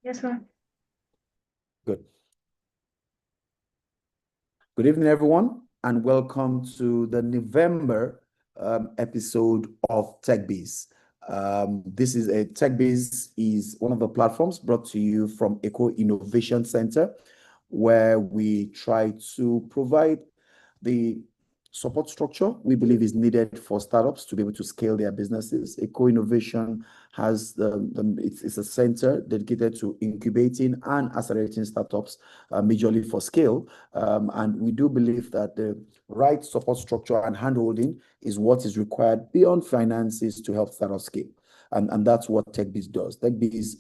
Yes, sir. Good. Good evening, everyone, and welcome to the November episode of Techbiz. This is Techbiz is one of the platforms brought to you from Eco Innovation Center, where we try to provide the support structure we believe is needed for startups to be able to scale their businesses. Eco Innovation has it's a center dedicated to incubating and accelerating startups, majorly for scale. And we do believe that the right support structure and handholding is what is required beyond finances to help startups scale. And that's what Techbiz does. Techbiz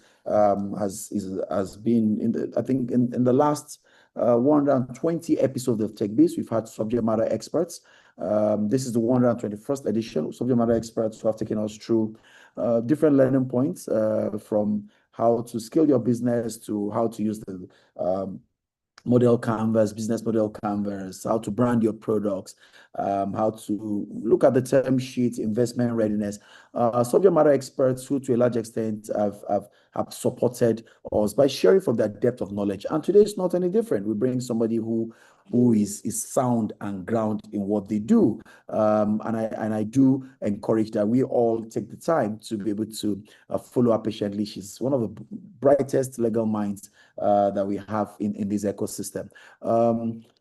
has been in the last 120 episodes of Techbiz. We've had subject matter experts. This is the 121st edition. Subject matter experts who have taken us through different learning points, from how to scale your business to how to use the model canvas, business model canvas, how to brand your products, how to look at the term sheet, investment readiness. Subject matter experts who, to a large extent, have supported us by sharing from their depth of knowledge. And today is not any different. We bring somebody who is sound and ground in what they do. And I do encourage that we all take the time to be able to follow her patiently. She's one of the brightest legal minds that we have in this ecosystem.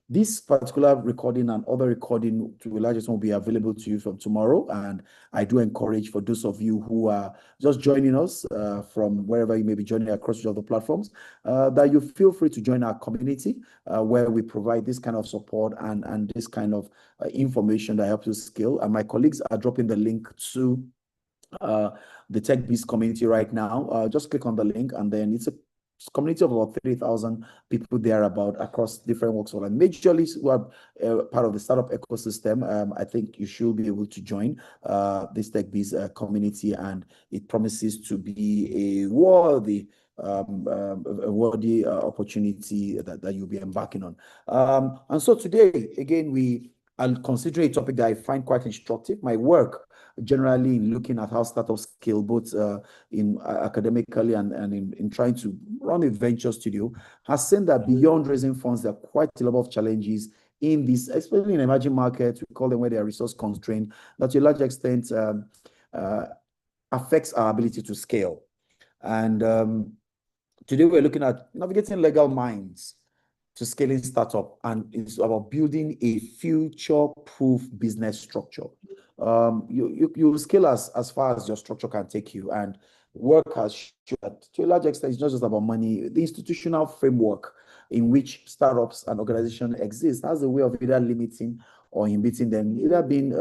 This particular recording and other recording to a large extent will be available to you from tomorrow. And I do encourage, for those of you who are just joining us from wherever you may be joining across the other platforms, that you feel free to join our community where we provide this kind of support and this kind of information that helps you scale. And my colleagues are dropping the link to the Techbiz community right now. Just click on the link, and then it's a community of about 3,000 people there about across different walks of life. Majorly who are part of the startup ecosystem. I think you should be able to join this Techbiz community, and it promises to be a worthy opportunity that you'll be embarking on. And so today, again, I'll consider a topic that I find quite instructive. My work generally in looking at how startups scale, both in academically and in trying to run a venture studio, has seen that beyond raising funds, there are quite a lot of challenges in this, especially in emerging markets. We call them where they are resource constrained, that to a large extent affects our ability to scale. And today we're looking at navigating legal minds to scaling startup, and it's about building a future-proof business structure. You scale as far as your structure can take you, and work has shown that to a large extent it's not just about money. The institutional framework in which startups and organizations exist has a way of either limiting or inhibiting them, either being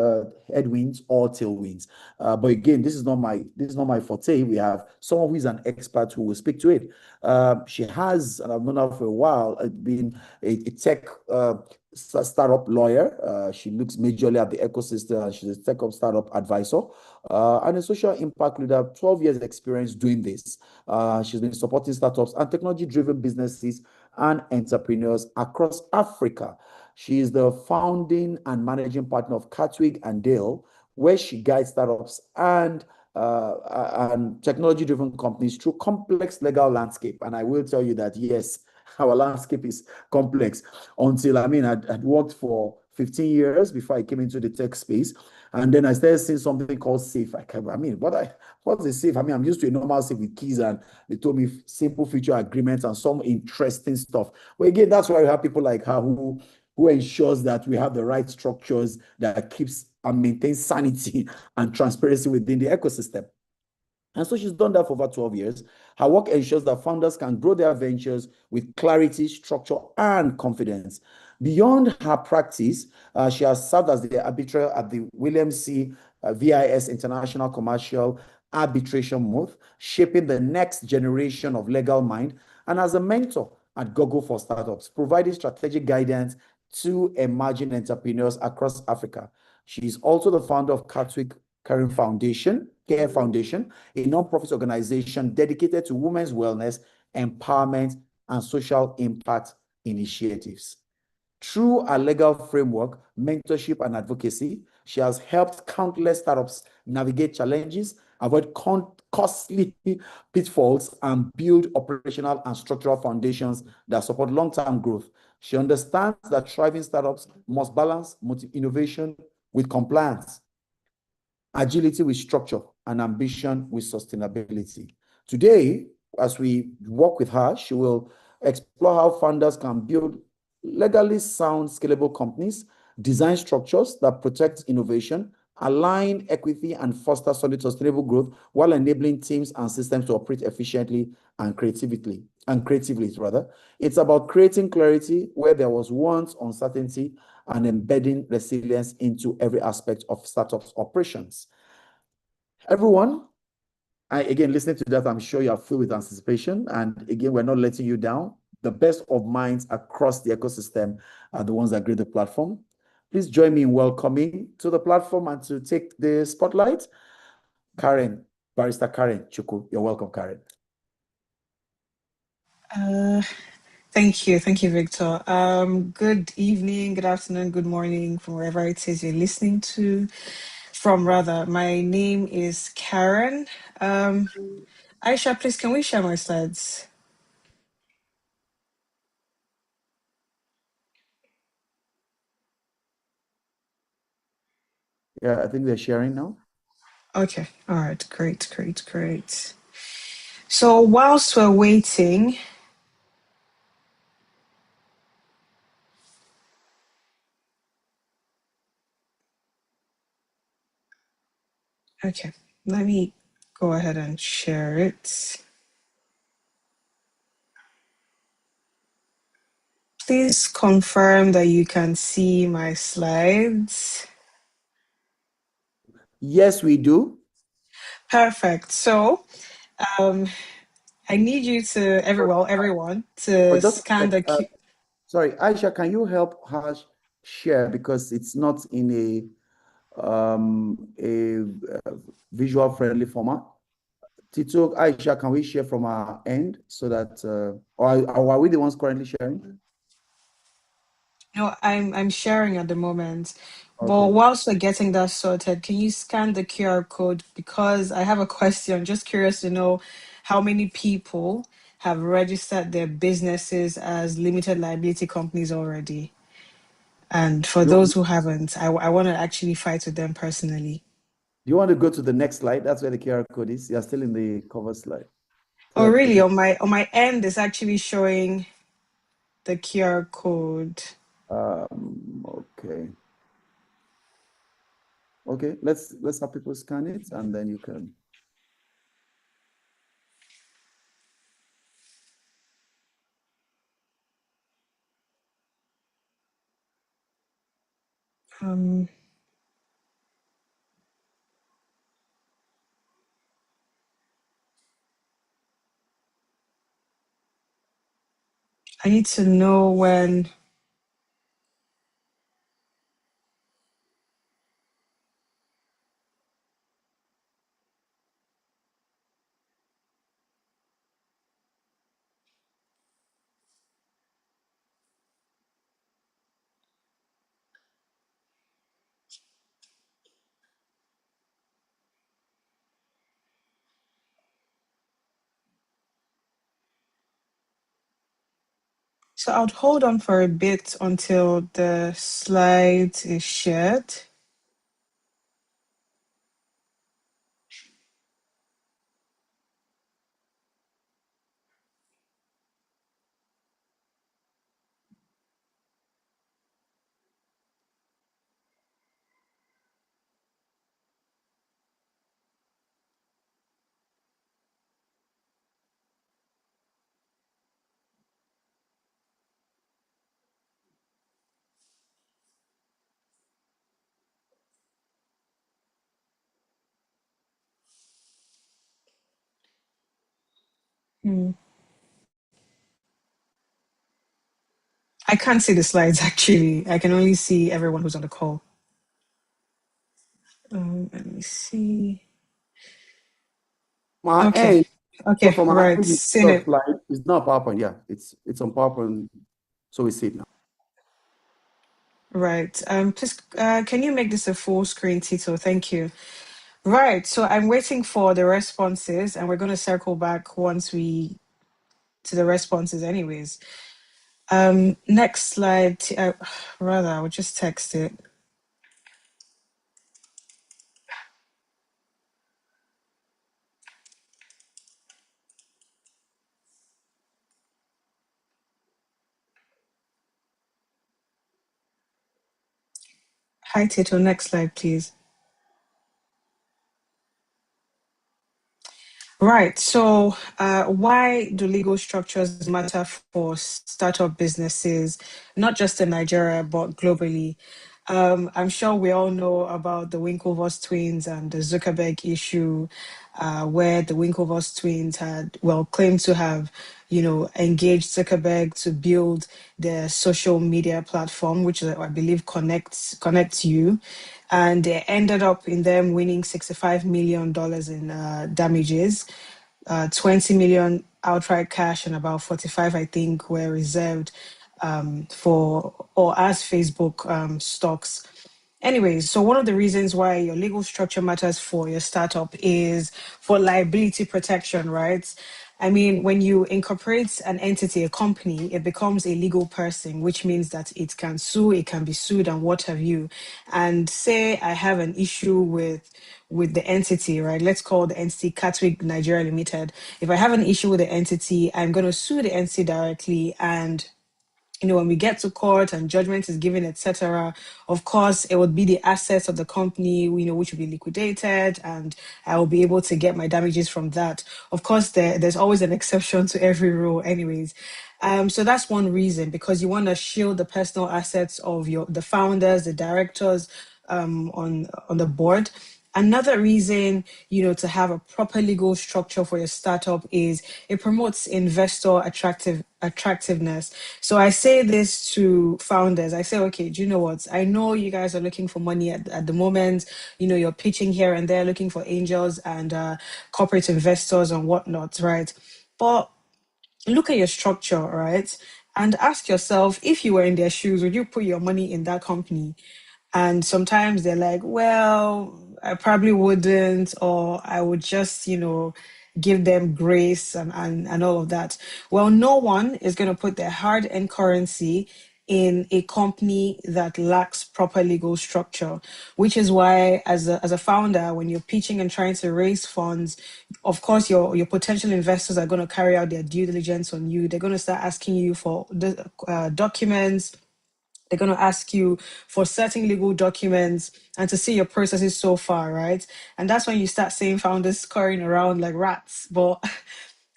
headwinds or tailwinds. But again, this is not my forte. We have someone who is an expert who will speak to it. She has, and I've known her for a while, been a tech startup lawyer. She looks majorly at the ecosystem, and she's a tech startup advisor and a social impact leader. 12 years experience doing this. She's been supporting startups and technology-driven businesses and entrepreneurs across Africa. She is the founding and managing partner of Catwig and Dale, where she guides startups and technology-driven companies through complex legal landscape. And I will tell you that, yes, our landscape is complex. Until, I'd worked for 15 years before I came into the tech space. And then I started seeing something called SAFE. What's a SAFE? I'm used to a normal SAFE with keys, and they told me simple feature agreements and some interesting stuff. Well, again, that's why we have people like her who ensures that we have the right structures that keeps and maintains sanity and transparency within the ecosystem. And so she's done that for over 12 years. Her work ensures that founders can grow their ventures with clarity, structure, and confidence. Beyond her practice, she has served as the arbitrator at the William C. VIS International Commercial Arbitration Moot, shaping the next generation of legal mind, and as a mentor at Google for Startups, providing strategic guidance to emerging entrepreneurs across Africa. She is also the founder of Catwig Care Foundation, a nonprofit organization dedicated to women's wellness, empowerment, and social impact initiatives. Through a legal framework, mentorship, and advocacy, she has helped countless startups navigate challenges avoid costly pitfalls, and build operational and structural foundations that support long-term growth. She understands that thriving startups must balance innovation with compliance, agility with structure, and ambition with sustainability. Today, as we work with her, she will explore how founders can build legally sound, scalable companies, design structures that protect innovation, align equity, and foster solid, sustainable growth while enabling teams and systems to operate efficiently and creatively rather. It's about creating clarity where there was once uncertainty and embedding resilience into every aspect of startups operations. Everyone, again, listening to that, I'm sure you are filled with anticipation. And again, we're not letting you down. The best of minds across the ecosystem are the ones that create the platform. Please join me in welcoming to the platform and to take the spotlight, Karen, Barrister Karen Chuku. You're welcome, Karen. Thank you, Victor. Good evening, good afternoon, good morning, from wherever it is you're listening to from. Rather, my name is Karen. Aisha, please, can we share my slides? Yeah, I think they're sharing now. Okay, all right, great. So whilst we're waiting, okay, let me go ahead and share it. Please confirm that you can see my slides. Yes, we do. Perfect. So, I need you to everyone to But just scan the Q. sorry, Aisha, can you help her share because it's not in a visual friendly format? Tito, Aisha, can we share from our end so that, or are we the ones currently sharing? No, I'm sharing at the moment. But Okay. whilst we're getting that sorted, can you scan the QR code? Because I have a question. Just curious to know how many people have registered their businesses as limited liability companies already. And for Do those who haven't, I want to actually fight with them personally. you want to go to the next slide? That's where the QR code is. You're still in the cover slide. So Oh, that they really? can, On my end, it's actually showing the QR code. okay. Okay, let's have people scan it and then you can. Um, I need to know when. So I'll hold on for a bit until the slide is shared. Hmm. I can't see the slides actually. I can only see everyone who's on the call. Let me see. My Okay. end, so Okay. from our Right. end, it's Seen not it. slide. It's not PowerPoint. Yeah, it's on PowerPoint. So we see it now. Right. Please, can you make this a full screen, Tito? Thank you. Right. So I'm waiting for the responses, and we're going to circle back once we to the responses, anyways. Next slide. Rather, I would just text it. Hi, Tito. Next slide, please. Right. So, why do legal structures matter for startup businesses, not just in Nigeria, but globally? I'm sure we all know about the Winklevoss twins and the Zuckerberg issue, where the Winklevoss twins had, well, claimed to have, engaged Zuckerberg to build their social media platform, which I believe connects you, and they ended up in them winning $65 million in damages, 20 million outright cash, and about 45, I think, were reserved for or as Facebook stocks. Anyways, so one of the reasons why your legal structure matters for your startup is for liability protection, right? I mean, when you incorporate an entity, a company, it becomes a legal person, which means that it can sue, it can be sued, and what have you. And say I have an issue with the entity, right? Let's call the entity Catwick Nigeria Limited. If I have an issue with the entity, I'm going to sue the entity directly, and when we get to court and judgment is given, etc., of course, it would be the assets of the company, which will be liquidated, and I will be able to get my damages from that. Of course, there's always an exception to every rule, anyways. So that's one reason, because you want to shield the personal assets of the founders, the directors, on the board. Another reason, to have a proper legal structure for your startup is it promotes investor attractiveness. So I say this to founders. I say, okay, do you know what? I know you guys are looking for money at the moment. You're pitching here and there, looking for angels and corporate investors and whatnot, right? But look at your structure, right? And ask yourself, if you were in their shoes, would you put your money in that company? And sometimes they're like, well, I probably wouldn't, or I would just, give them grace and all of that. Well, no one is going to put their hard earned currency in a company that lacks proper legal structure, which is why as a founder, when you're pitching and trying to raise funds, of course your potential investors are going to carry out their due diligence on you. They're going to start asking you for the documents. They're going to ask you for certain legal documents and to see your processes so far, right? And that's when you start seeing founders scurrying around like rats. But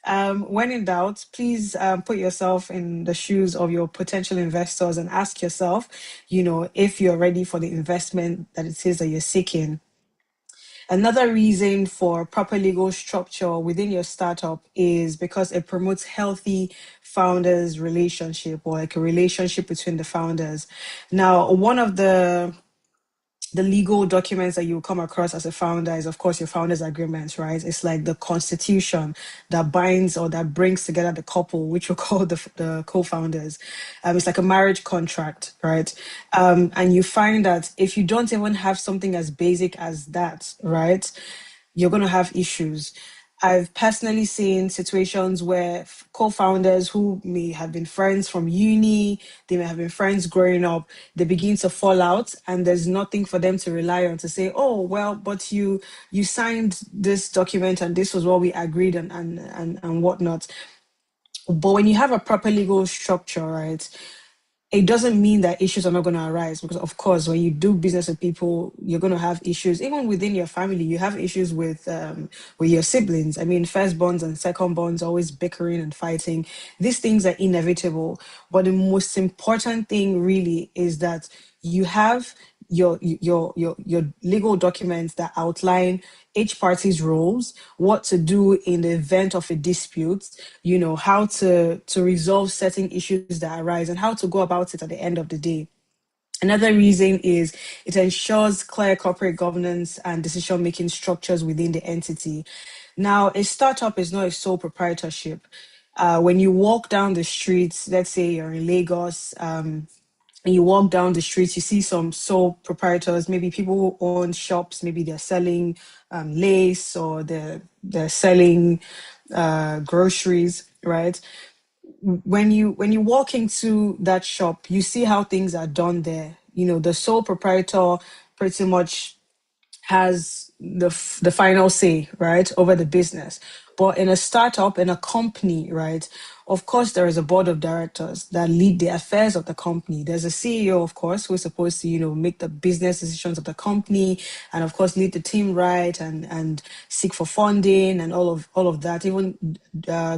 when in doubt, please put yourself in the shoes of your potential investors and ask yourself, if you're ready for the investment that it is that you're seeking. Another reason for proper legal structure within your startup is because it promotes healthy founders relationship, or like a relationship between the founders. Now, one of the legal documents that you come across as a founder is, of course, your founders agreement, right? It's like the constitution that binds or that brings together the couple, which we call the co-founders. It's like a marriage contract, right? And you find that if you don't even have something as basic as that, right, you're going to have issues. I've personally seen situations where co-founders who may have been friends from uni, they may have been friends growing up, they begin to fall out, and there's nothing for them to rely on to say, oh, well, but you signed this document and this was what we agreed and whatnot. But when you have a proper legal structure, right, it doesn't mean that issues are not going to arise, because of course when you do business with people, you're going to have issues. Even within your family, you have issues with your siblings. I mean, firstborns and secondborns always bickering and fighting. These things are inevitable, but the most important thing really is that you have your legal documents that outline each party's roles, what to do in the event of a dispute, how to resolve certain issues that arise, and how to go about it at the end of the day. Another reason is it ensures clear corporate governance and decision making structures within the entity. Now, a startup is not a sole proprietorship. When you walk down the streets, let's say you're in Lagos, and you walk down the streets, you see some sole proprietors, maybe people who own shops, maybe they're selling lace, or they're selling groceries, right? When you walk into that shop, you see how things are done there. The sole proprietor pretty much has the final say, right, over the business. But in a startup, in a company, right, of course, there is a board of directors that lead the affairs of the company. There's a CEO, of course, who is supposed to, make the business decisions of the company, and of course, lead the team right, and seek for funding and all of that. Even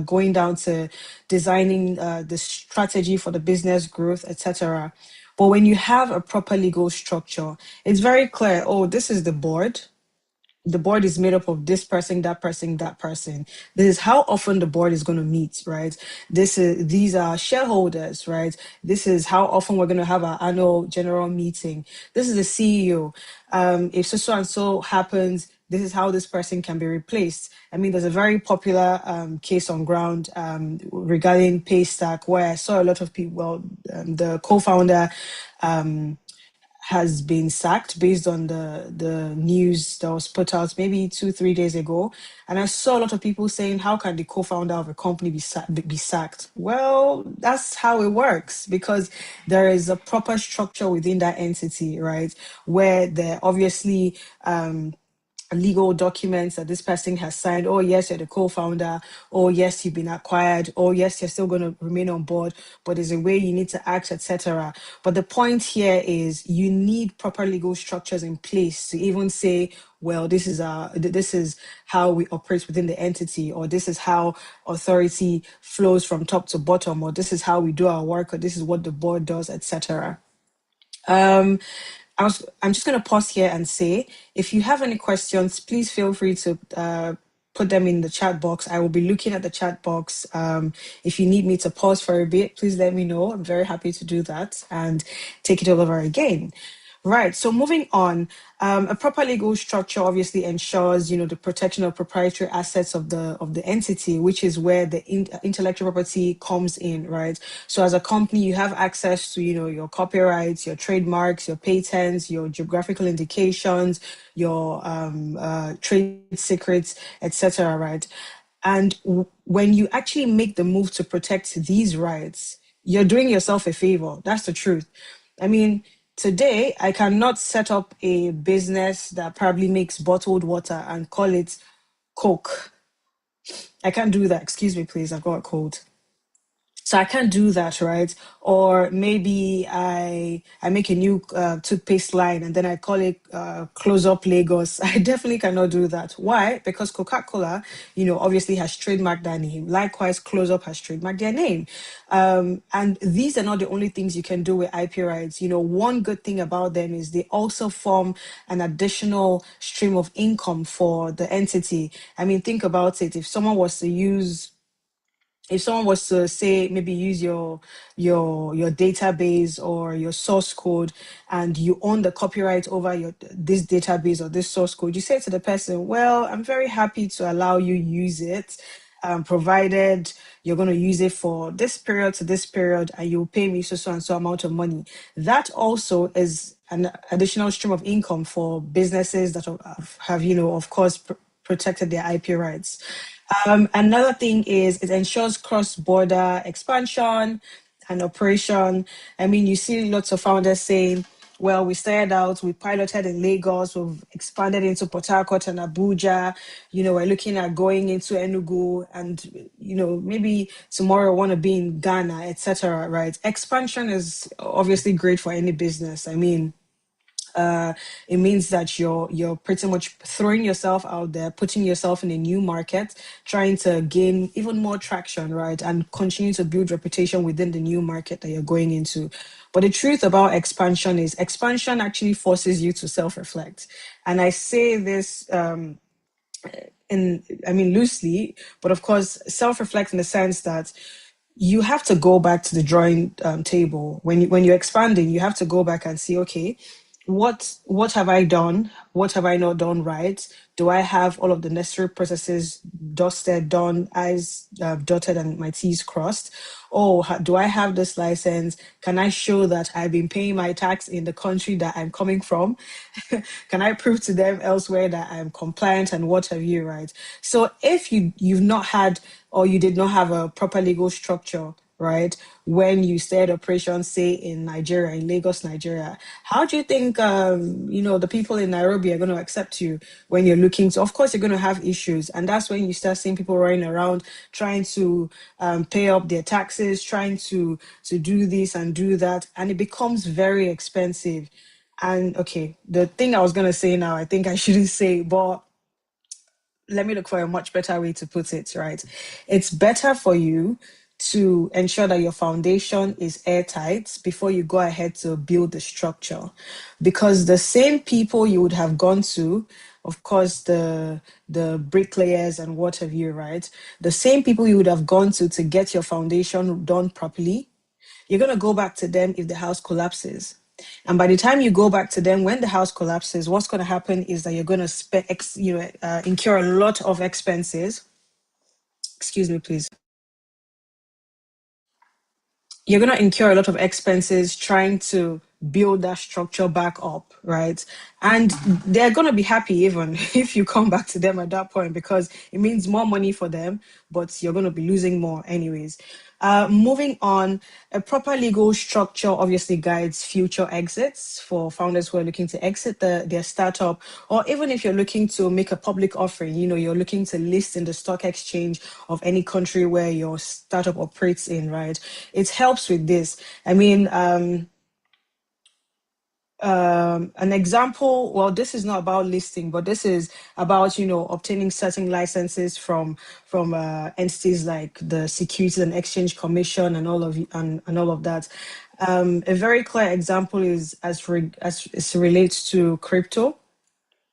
going down to designing the strategy for the business growth, etc. But when you have a proper legal structure, it's very clear, oh, this is the board. The board is made up of this person, that person, that person. This is how often the board is going to meet, right? These are shareholders, right? This is how often we're going to have our annual general meeting. This is the CEO. If so and so happens, this is how this person can be replaced. I mean, there's a very popular case on ground regarding Paystack, where I saw a lot of people. Well, the co-founder has been sacked based on the news that was put out maybe 2-3 days ago. And I saw a lot of people saying, how can the co-founder of a company be sacked? Well, that's how it works, because there is a proper structure within that entity, right? Where there obviously legal documents that this person has signed. Oh, yes, you're the co-founder. Oh, yes, you've been acquired. Oh, yes, you're still going to remain on board, but there's a way you need to act, etc. But the point here is you need proper legal structures in place to even say, well, this is how we operate within the entity, or this is how authority flows from top to bottom, or this is how we do our work, or this is what the board does, etc. I'm just going to pause here and say, if you have any questions, please feel free to put them in the chat box. I will be looking at the chat box. If you need me to pause for a bit, please let me know. I'm very happy to do that and take it over again. Right. So moving on, a proper legal structure obviously ensures, the protection of proprietary assets of the entity, which is where the intellectual property comes in, right? So as a company, you have access to, your copyrights, your trademarks, your patents, your geographical indications, your trade secrets, etc., right? And when you actually make the move to protect these rights, you're doing yourself a favor. That's the truth. I mean, today I cannot set up a business that probably makes bottled water and call it Coke. I can't do that. Excuse me, please. I've got a cold. So I can't do that, right? Or maybe I make a new toothpaste line and then I call it Close Up Lagos. I definitely cannot do that. Why? Because Coca-Cola, obviously has trademarked their name. Likewise, Close Up has trademarked their name. And these are not the only things you can do with IP rights. One good thing about them is they also form an additional stream of income for the entity. I mean, think about it. If someone was to say maybe use your database or your source code, and you own the copyright over this database or this source code, you say to the person, well, I'm very happy to allow you use it, provided you're going to use it for this period to this period, and you'll pay me so and so amount of money. That also is an additional stream of income for businesses that have of course protected their IP rights. Another thing is it ensures cross-border expansion and operation. I mean, you see lots of founders saying, well, we started out, we piloted in Lagos, we've expanded into Port Harcourt and Abuja. We're looking at going into Enugu, and, maybe tomorrow want to be in Ghana, etc., right? Expansion is obviously great for any business. I mean, it means that you're pretty much throwing yourself out there, putting yourself in a new market, trying to gain even more traction, right? And continue to build reputation within the new market that you're going into. But the truth about expansion is expansion actually forces you to self-reflect. And I say this loosely, but of course, self-reflect in the sense that you have to go back to the drawing table. When you're expanding, you have to go back and see, okay, what have I done? What have I not done right? Do I have all of the necessary processes dusted, done, I's dotted, and my T's crossed? Oh, do I have this license? Can I show that I've been paying my tax in the country that I'm coming from? Can I prove to them elsewhere that I'm compliant and what have you, right? So if you've not had, or you did not have a proper legal structure, right, when you started operations, say in Nigeria, in Lagos, Nigeria, how do you think the people in Nairobi are going to accept you when you're looking to? Of course, you're going to have issues, and that's when you start seeing people running around trying to pay up their taxes, trying to do this and do that, and it becomes very expensive. And okay, the thing I was going to say now, I think I shouldn't say, but let me look for a much better way to put it, right? It's better for you to ensure that your foundation is airtight before you go ahead to build the structure. Because the same people you would have gone to, of course, the bricklayers and what have you, right? The same people you would have gone to get your foundation done properly, you're going to go back to them if the house collapses. And by the time you go back to them, when the house collapses, what's going to happen is that you're going to incur a lot of expenses. Excuse me, please. You're going to incur a lot of expenses trying to build that structure back up, right? And they're going to be happy even if you come back to them at that point, because it means more money for them, but you're going to be losing more anyways. Moving on, a proper legal structure obviously guides future exits for founders who are looking to exit their startup, or even if you're looking to make a public offering, you're looking to list in the stock exchange of any country where your startup operates in, right? It helps with this. I mean, an example, well, this is not about listing, but this is about obtaining certain licenses from entities like the Securities and Exchange Commission and and all of that. A very clear example is as it relates to crypto.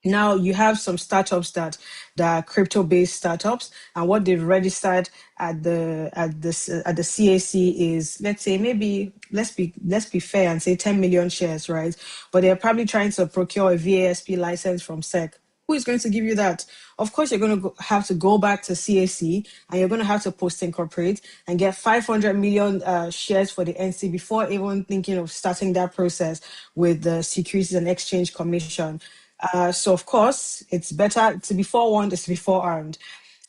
Now you have some startups that are crypto-based startups, and what they've registered at the CAC is, let's say, maybe let's be fair and say 10 million shares, right? But they're probably trying to procure a VASP license from SEC. Who is going to give you that? Of course, you're going to have to go back to CAC, and you're going to have to post incorporate and get 500 million shares for the NC before even thinking of starting that process with the Securities and Exchange Commission. So of course, it's better to be forewarned is to be forearmed.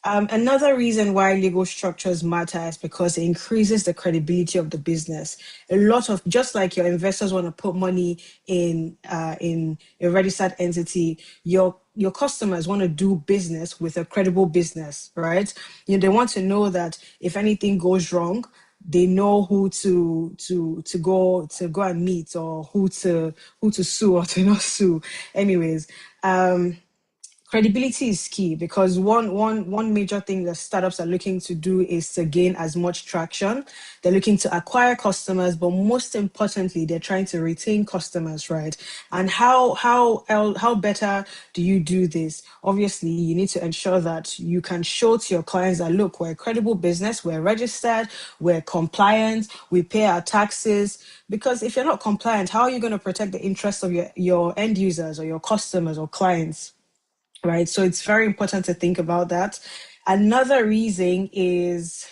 Another reason why legal structures matter is because it increases the credibility of the business. A lot of, just like your investors want to put money in a registered entity, your customers want to do business with a credible business, right? They want to know that if anything goes wrong, they know who to go and meet, or who to sue or to not sue. Anyways, credibility is key, because one major thing that startups are looking to do is to gain as much traction. They're looking to acquire customers, but most importantly, they're trying to retain customers, right? And how better do you do this? Obviously, you need to ensure that you can show to your clients that, look, we're a credible business, we're registered, we're compliant, we pay our taxes. Because if you're not compliant, how are you going to protect the interests of your end users or your customers or clients? Right. So it's very important to think about that. Another reason is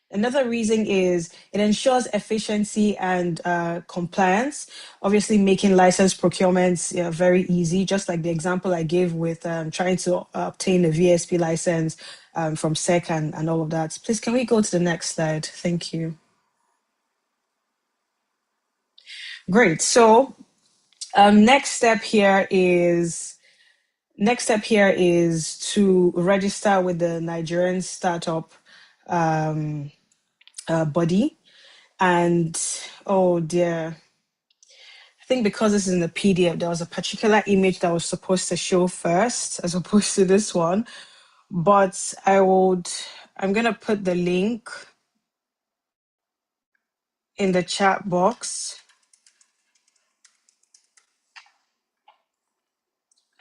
it ensures efficiency and compliance. Obviously, making license procurements very easy, just like the example I gave with trying to obtain a VSP license from SEC and all of that. Please, can we go to the next slide? Thank you. Great. So next step here is to register with the Nigerian startup body. And oh dear, I think because this is in the PDF, there was a particular image that was supposed to show first as opposed to this one. But I'm going to put the link in the chat box.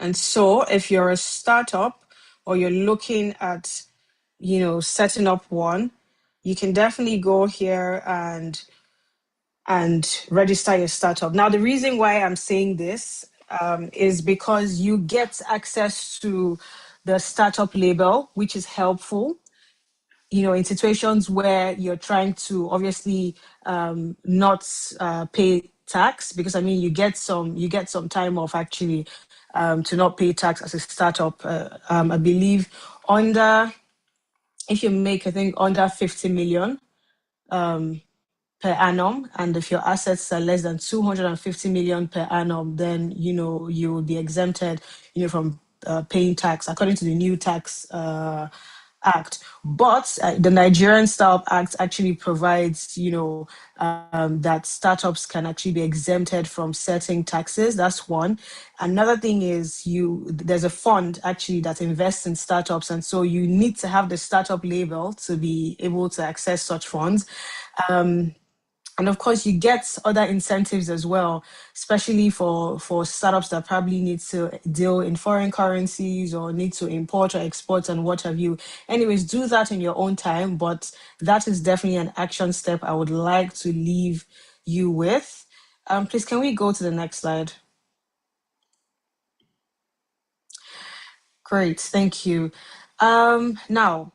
And so if you're a startup or you're looking at, setting up one, you can definitely go here and and register your startup. Now, the reason why I'm saying this is because you get access to the startup label, which is helpful, in situations where you're trying to obviously not pay tax, because I mean you get some time off actually to not pay tax as a startup. I believe under if you make I think under 50 million per annum, and if your assets are less than 250 million per annum, then you will be exempted from paying tax according to the new tax act. But the Nigerian Startup Act actually provides that startups can actually be exempted from certain taxes. That's one. Another thing is there's a fund actually that invests in startups, and so you need to have the startup label to be able to access such funds. And of course, you get other incentives as well, especially for startups that probably need to deal in foreign currencies or need to import or export and what have you. Anyways, do that in your own time, but that is definitely an action step I would like to leave you with. Please, can we go to the next slide? Great, thank you. Now,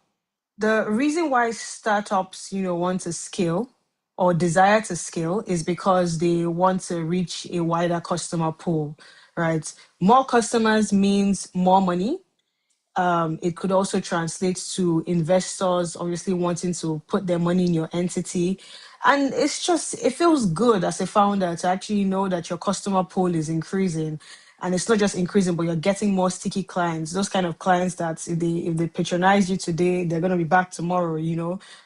the reason why startups, want to scale or desire to scale is because they want to reach a wider customer pool, right? More customers means more money. It could also translate to investors obviously wanting to put their money in your entity. And it feels good as a founder to actually know that your customer pool is increasing. And it's not just increasing, but you're getting more sticky clients. Those kind of clients that if they patronize you today, they're gonna be back tomorrow,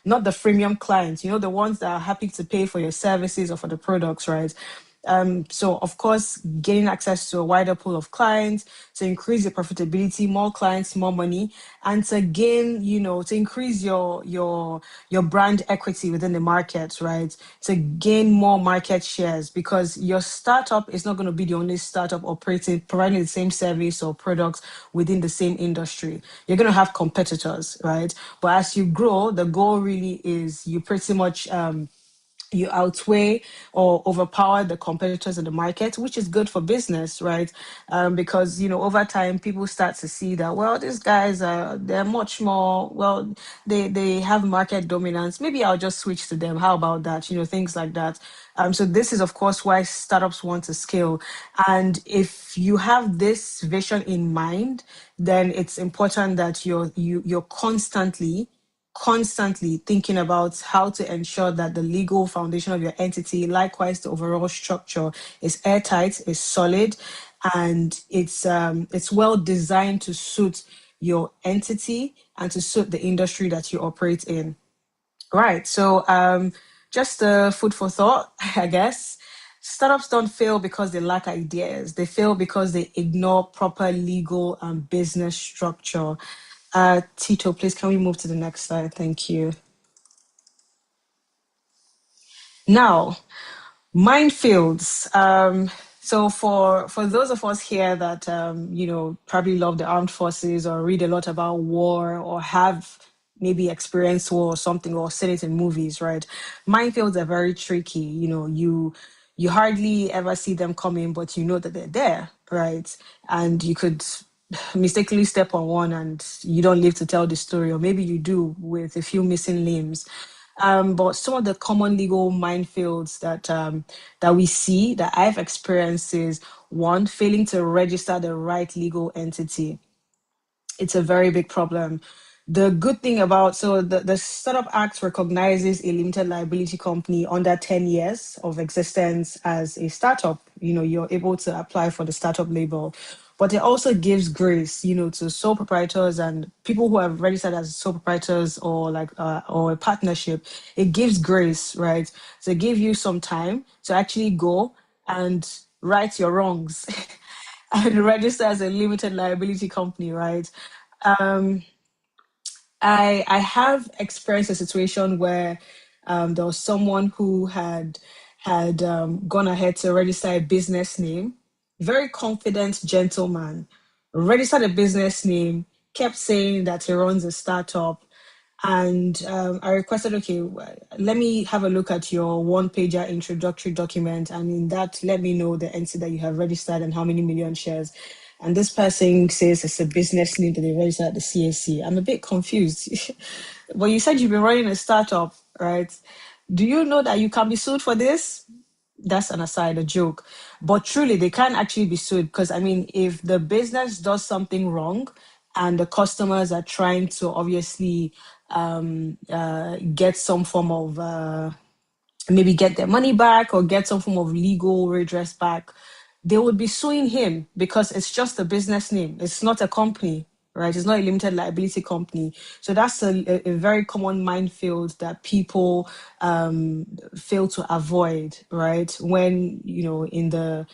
Not the freemium clients, the ones that are happy to pay for your services or for the products, right? So of course, gaining access to a wider pool of clients to increase your profitability, more clients, more money, and to gain, to increase your brand equity within the market, right? To gain more market shares, because your startup is not going to be the only startup operating, providing the same service or products within the same industry. You're going to have competitors, right? But as you grow, the goal really is you pretty much you outweigh or overpower the competitors in the market, which is good for business, right? Because over time people start to see that, well, these guys they're much more, well, they have market dominance. Maybe I'll just switch to them. How about that? Things like that. So this is of course why startups want to scale. And if you have this vision in mind, then it's important that you're constantly thinking about how to ensure that the legal foundation of your entity, likewise the overall structure, is airtight, is solid, and it's well designed to suit your entity and to suit the industry that you operate in. Right. So just food for thought, I guess. Startups don't fail because they lack ideas. They fail because they ignore proper legal and business structure. Tito, please, can we move to the next slide? Thank you. Now, Minefields. So for those of us here that probably love the armed forces or read a lot about war or have maybe experienced war or something or seen it in movies, right? Minefields are very tricky. You hardly ever see them coming, but you know that they're there, right? And you could mistakenly step on one and you don't live to tell the story, or maybe you do with a few missing limbs. But some of the common legal minefields that we see that I've experienced is one, failing to register the right legal entity. It's a very big problem. The good thing about the Startup Act recognizes a limited liability company under 10 years of existence as a startup. You're able to apply for the startup label. But it also gives grace, to sole proprietors and people who have registered as sole proprietors or or a partnership. It gives grace, right? To give you some time to actually go and right your wrongs and register as a limited liability company, right? Um, I have experienced a situation where there was someone who had gone ahead to register a business name, very confident gentleman, registered a business name, kept saying that he runs a startup, And I requested, okay, let me have a look at your one-pager introductory document, and in that, let me know the entity that you have registered and how many million shares. And this person says it's a business name that they registered at the CAC. I'm a bit confused. Well, you said you've been running a startup, right? Do you know that you can be sued for this? That's an aside, a joke. But truly, they can actually be sued because, I mean, if the business does something wrong and the customers are trying to obviously get some form of maybe get their money back or get some form of legal redress back, they would be suing him because it's just a business name. It's not a company, right? It's not a limited liability company. So that's a very common minefield that people fail to avoid, right? When, you know, in the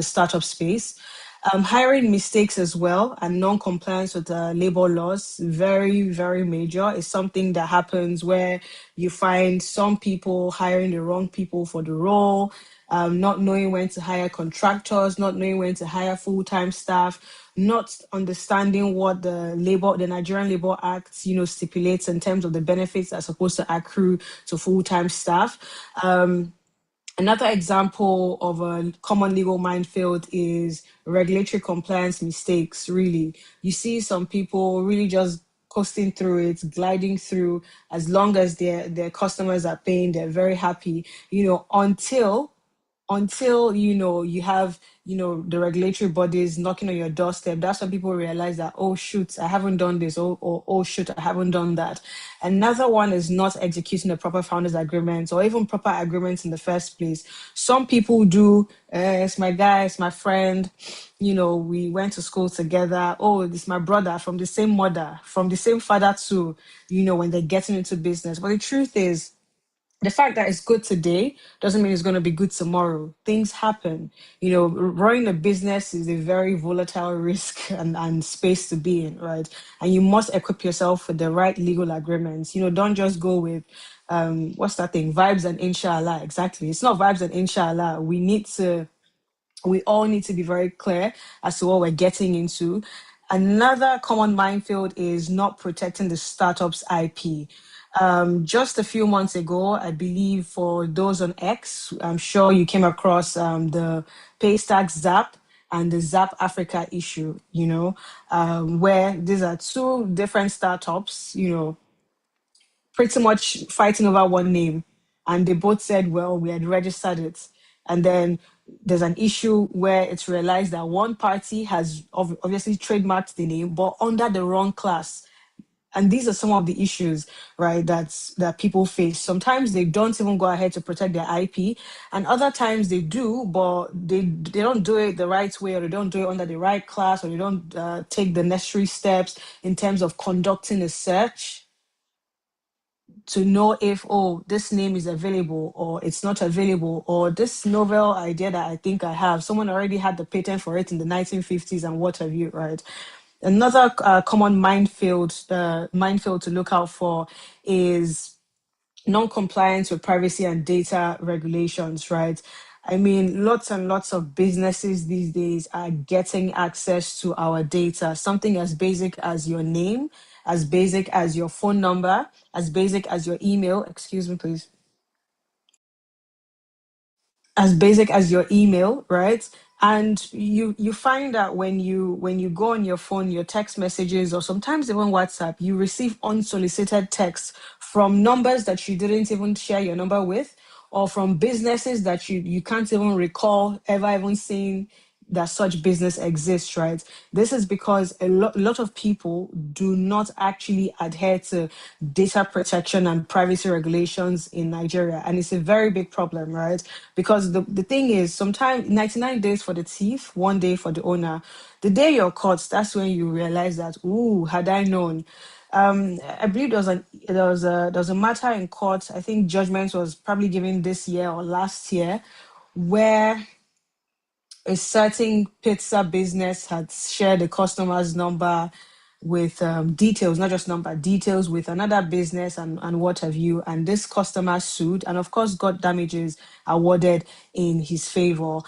startup space. Hiring mistakes as well and non-compliance with labor laws, very, very major. Is something that happens where you find some people hiring the wrong people for the role, not knowing when to hire contractors, not knowing when to hire full-time staff, not understanding what the Nigerian Labor Act, you know, stipulates in terms of the benefits that are supposed to accrue to full-time staff. Another example of a common legal minefield is regulatory compliance mistakes, really. You see some people really just coasting through it, gliding through, as long as their customers are paying, they're very happy, you know, until you know you have, you know, the regulatory bodies knocking on your doorstep. That's when people realize that, oh shoot, I haven't done this, or oh shoot, I haven't done that. Another one is not executing the proper founders agreements or even proper agreements in the first place. Some people do, it's my guy, it's my friend, you know, we went to school together, oh, this is my brother from the same mother, from the same father too, you know, when they're getting into business. But the truth is, the fact that it's good today doesn't mean it's going to be good tomorrow. Things happen. You know, running a business is a very volatile risk and space to be in, right? And you must equip yourself with the right legal agreements. You know, don't just go with, what's that thing? Vibes and inshallah. Exactly. It's not vibes and inshallah. We all need to be very clear as to what we're getting into. Another common minefield is not protecting the startup's IP. Just a few months ago, I believe for those on X, I'm sure you came across the Paystack Zap and the Zap Africa issue, you know, where these are two different startups, you know, pretty much fighting over one name. And they both said, well, we had registered it. And then there's an issue where it's realized that one party has obviously trademarked the name, but under the wrong class. And these are some of the issues, right, that people face. Sometimes they don't even go ahead to protect their IP, and other times they do, but they don't do it the right way, or they don't do it under the right class, or they don't take the necessary steps in terms of conducting a search to know if, oh, this name is available or it's not available, or this novel idea that I think I have, someone already had the patent for it in the 1950s and what have you, right? Another common minefield to look out for is non-compliance with privacy and data regulations, right? I mean, lots and lots of businesses these days are getting access to our data, something as basic as your name, as basic as your phone number, as basic as your email. Excuse me, please. As basic as your email, right? And you find that when you go on your phone, your text messages or sometimes even WhatsApp, you receive unsolicited texts from numbers that you didn't even share your number with, or from businesses that you can't even recall ever even seeing that such business exists, right? This is because a lot of people do not actually adhere to data protection and privacy regulations in Nigeria. And it's a very big problem, right? Because the thing is, sometimes 99 days for the thief, 1 day for the owner. The day you're caught, that's when you realize that, ooh, had I known. I believe there was a matter in court. I think judgment was probably given this year or last year, where a certain pizza business had shared a customer's number with details, not just number, details with another business and what have you. And this customer sued and, of course, got damages awarded in his favor.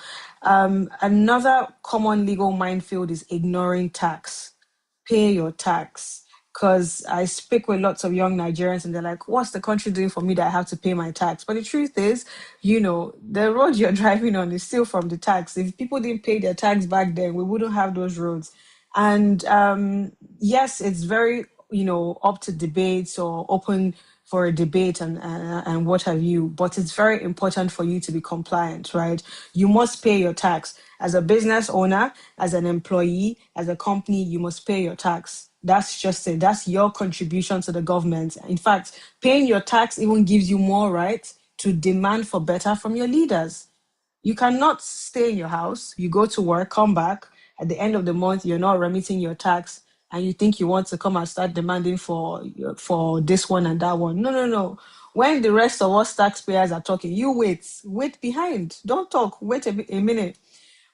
Another common legal minefield is ignoring tax. Pay your tax. Because I speak with lots of young Nigerians and they're like, what's the country doing for me that I have to pay my tax? But the truth is, the road you're driving on is still from the tax. If people didn't pay their tax back then, we wouldn't have those roads. And yes, it's very, up to debates or open for a debate and what have you. But it's very important for you to be compliant, right? You must pay your tax. As a business owner, as an employee, as a company, you must pay your tax. That's just it. That's your contribution to the government. In fact, paying your tax even gives you more rights to demand for better from your leaders. You cannot stay in your house, you go to work, come back, at the end of the month, you're not remitting your tax, and you think you want to come and start demanding for this one and that one. No, no, no. When the rest of us taxpayers are talking, you wait behind. Don't talk. Wait a minute.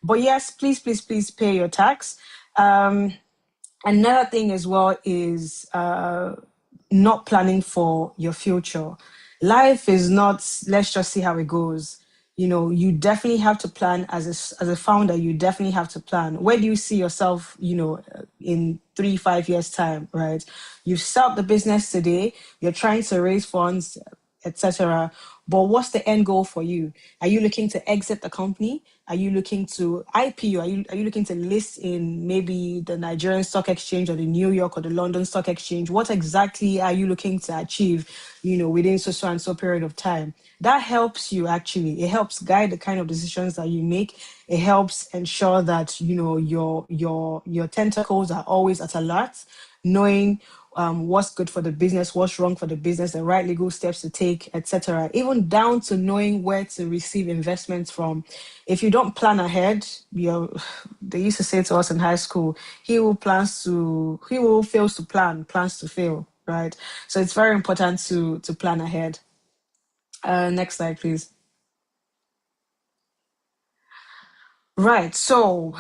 But yes, please, please, please pay your tax. Another thing as well is not planning for your future. Life is not, let's just see how it goes. You definitely have to plan as a founder, you definitely have to plan. Where do you see yourself, in 3, 5 years time, right? You've set up the business today, you're trying to raise funds, etc. But what's the end goal for you? Are you looking to exit the company? Are you looking to IPO? Are you looking to list in maybe the Nigerian Stock Exchange or the New York or the London Stock Exchange? What exactly are you looking to achieve, within so and so period of time? That helps you actually. It helps guide the kind of decisions that you make. It helps ensure that your tentacles are always at alert, knowing what's good for the business, what's wrong for the business, the right legal steps to take, etc. Even down to knowing where to receive investments from. If you don't plan ahead, they used to say to us in high school, he who fails to plan plans to fail, right? So it's very important to plan ahead. Next slide, please. Right. So,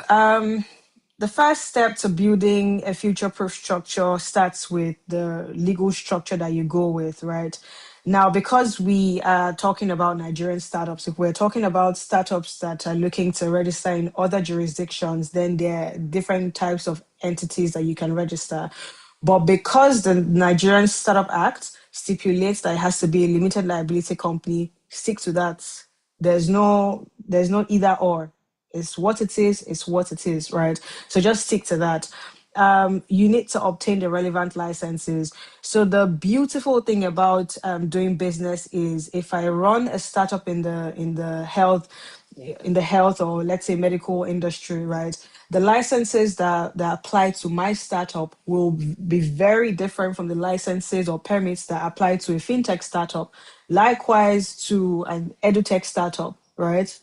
the first step to building a future-proof structure starts with the legal structure that you go with, right? Now, because we are talking about Nigerian startups, if we're talking about startups that are looking to register in other jurisdictions, then there are different types of entities that you can register. But because the Nigerian Startup Act stipulates that it has to be a limited liability company, stick to that. There's no either or. It's what it is, it's what it is, right? So just stick to that. You need to obtain the relevant licenses. So the beautiful thing about doing business is if I run a startup in the health or let's say medical industry, right? The licenses that apply to my startup will be very different from the licenses or permits that apply to a fintech startup. Likewise to an edutech startup, right?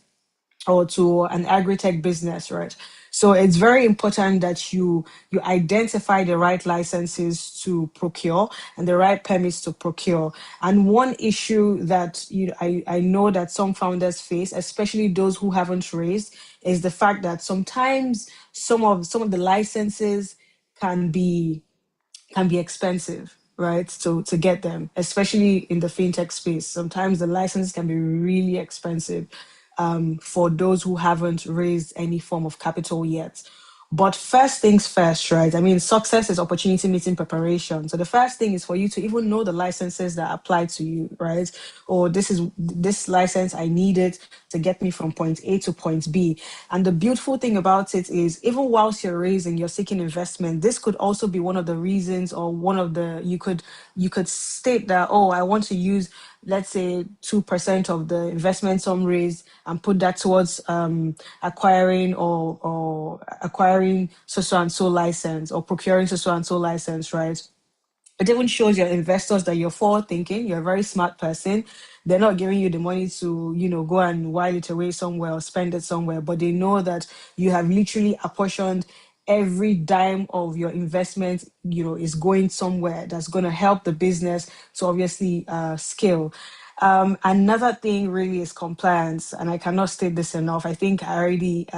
Or to an agri-tech business, right? So it's very important that you identify the right licenses to procure and the right permits to procure. And one issue that I know that some founders face, especially those who haven't raised, is the fact that sometimes some of the licenses can be expensive, right? To get them, especially in the fintech space. Sometimes the license can be really expensive for those who haven't raised any form of capital yet. But first things first, right? I mean, success is opportunity meeting preparation. So the first thing is for you to even know the licenses that apply to you, right? Or this license, I need it to get me from point A to point B. And the beautiful thing about it is even whilst you're seeking investment, this could also be one of the reasons or one of the, you could state that, oh, I want to use, let's say 2% of the investment sum raised and put that towards acquiring or acquiring so and so license or procuring so and so license, right? It even shows your investors that you're forward thinking, you're a very smart person. They're not giving you the money to, go and while it away somewhere or spend it somewhere, but they know that you have literally apportioned every dime of your investment, is going somewhere that's going to help the business to obviously scale. Another thing really is compliance, and I cannot state this enough. I think I already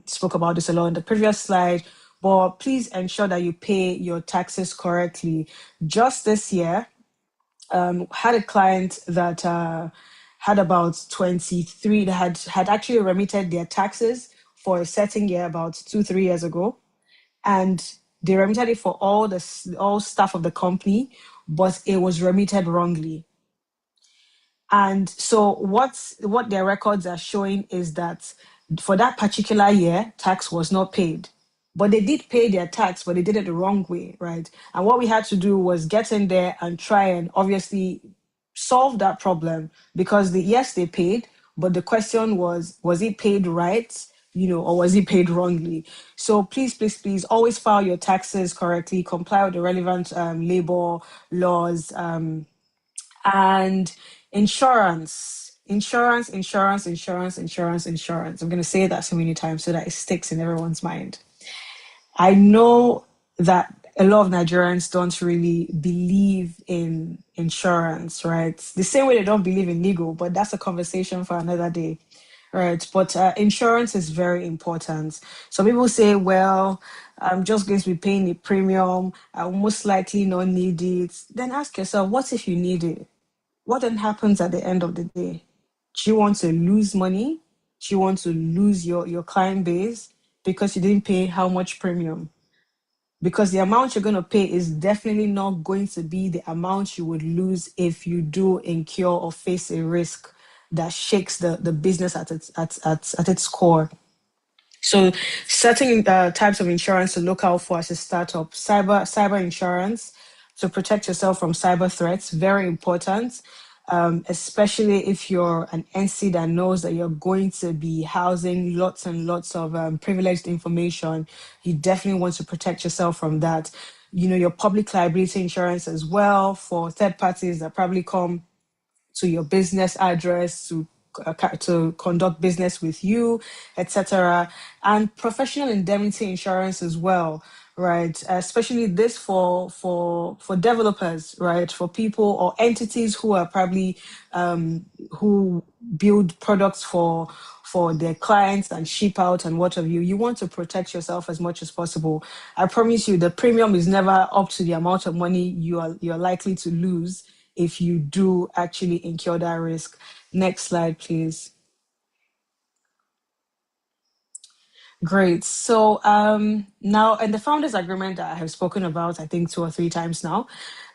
spoke about this a lot in the previous slide, but please ensure that you pay your taxes correctly. Just this year, had a client that had about 23 that had actually remitted their taxes for a certain year about 2, 3 years ago. And They remitted it for all staff of the company, but it was remitted wrongly. And so what their records are showing is that for that particular year, tax was not paid. But they did pay their tax, but they did it the wrong way, right? And what we had to do was get in there and try and obviously solve that problem, because yes, they paid, but the question was it paid right? Or was it paid wrongly? So please, please, please always file your taxes correctly, comply with the relevant labor laws, and insurance. I'm going to say that so many times so that it sticks in everyone's mind. I know that a lot of Nigerians don't really believe in insurance, right? The same way they don't believe in legal, but that's a conversation for another day, right? But insurance is very important. Some people say, well, I'm just going to be paying a premium. I will most likely not need it. Then ask yourself, what if you need it? What then happens at the end of the day? Do you want to lose money? Do you want to lose your client base because you didn't pay how much premium? Because the amount you're going to pay is definitely not going to be the amount you would lose if you do incur or face a risk that shakes the business at its core. So certain types of insurance to look out for as a startup: cyber insurance to protect yourself from cyber threats, very important. Especially if you're an NC that knows that you're going to be housing lots and lots of privileged information, you definitely want to protect yourself from that. Your public liability insurance as well for third parties that probably come to your business address to conduct business with you, etc. And professional indemnity insurance as well, right? Especially this for developers, right? For people or entities who are probably who build products for their clients and ship out and what have you. You want to protect yourself as much as possible. I promise you, the premium is never up to the amount of money you're likely to lose if you do actually incur that risk. Next slide, please. Great. So now, in the founders agreement that I have spoken about, I think 2 or 3 times now,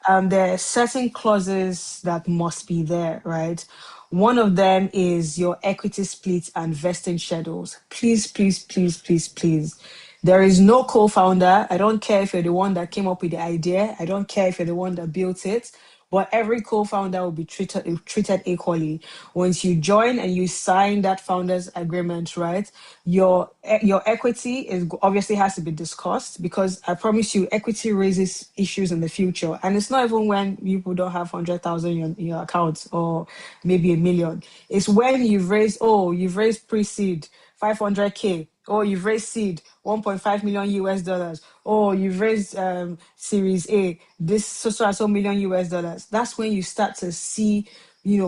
there are certain clauses that must be there, right? One of them is your equity split and vesting schedules. Please, please, please, please, please. There is no co-founder. I don't care if you're the one that came up with the idea. I don't care if you're the one that built it. But every co-founder will be treated equally. Once you join and you sign that founders agreement, right? Your equity is obviously has to be discussed, because I promise you, equity raises issues in the future, and it's not even when people don't have 100,000 in your account or maybe 1 million. It's when you've raised pre-seed 500K. Oh, you've raised seed 1.5 million US dollars. Oh, you've raised Series A, this so and so million US dollars. That's when you start to see,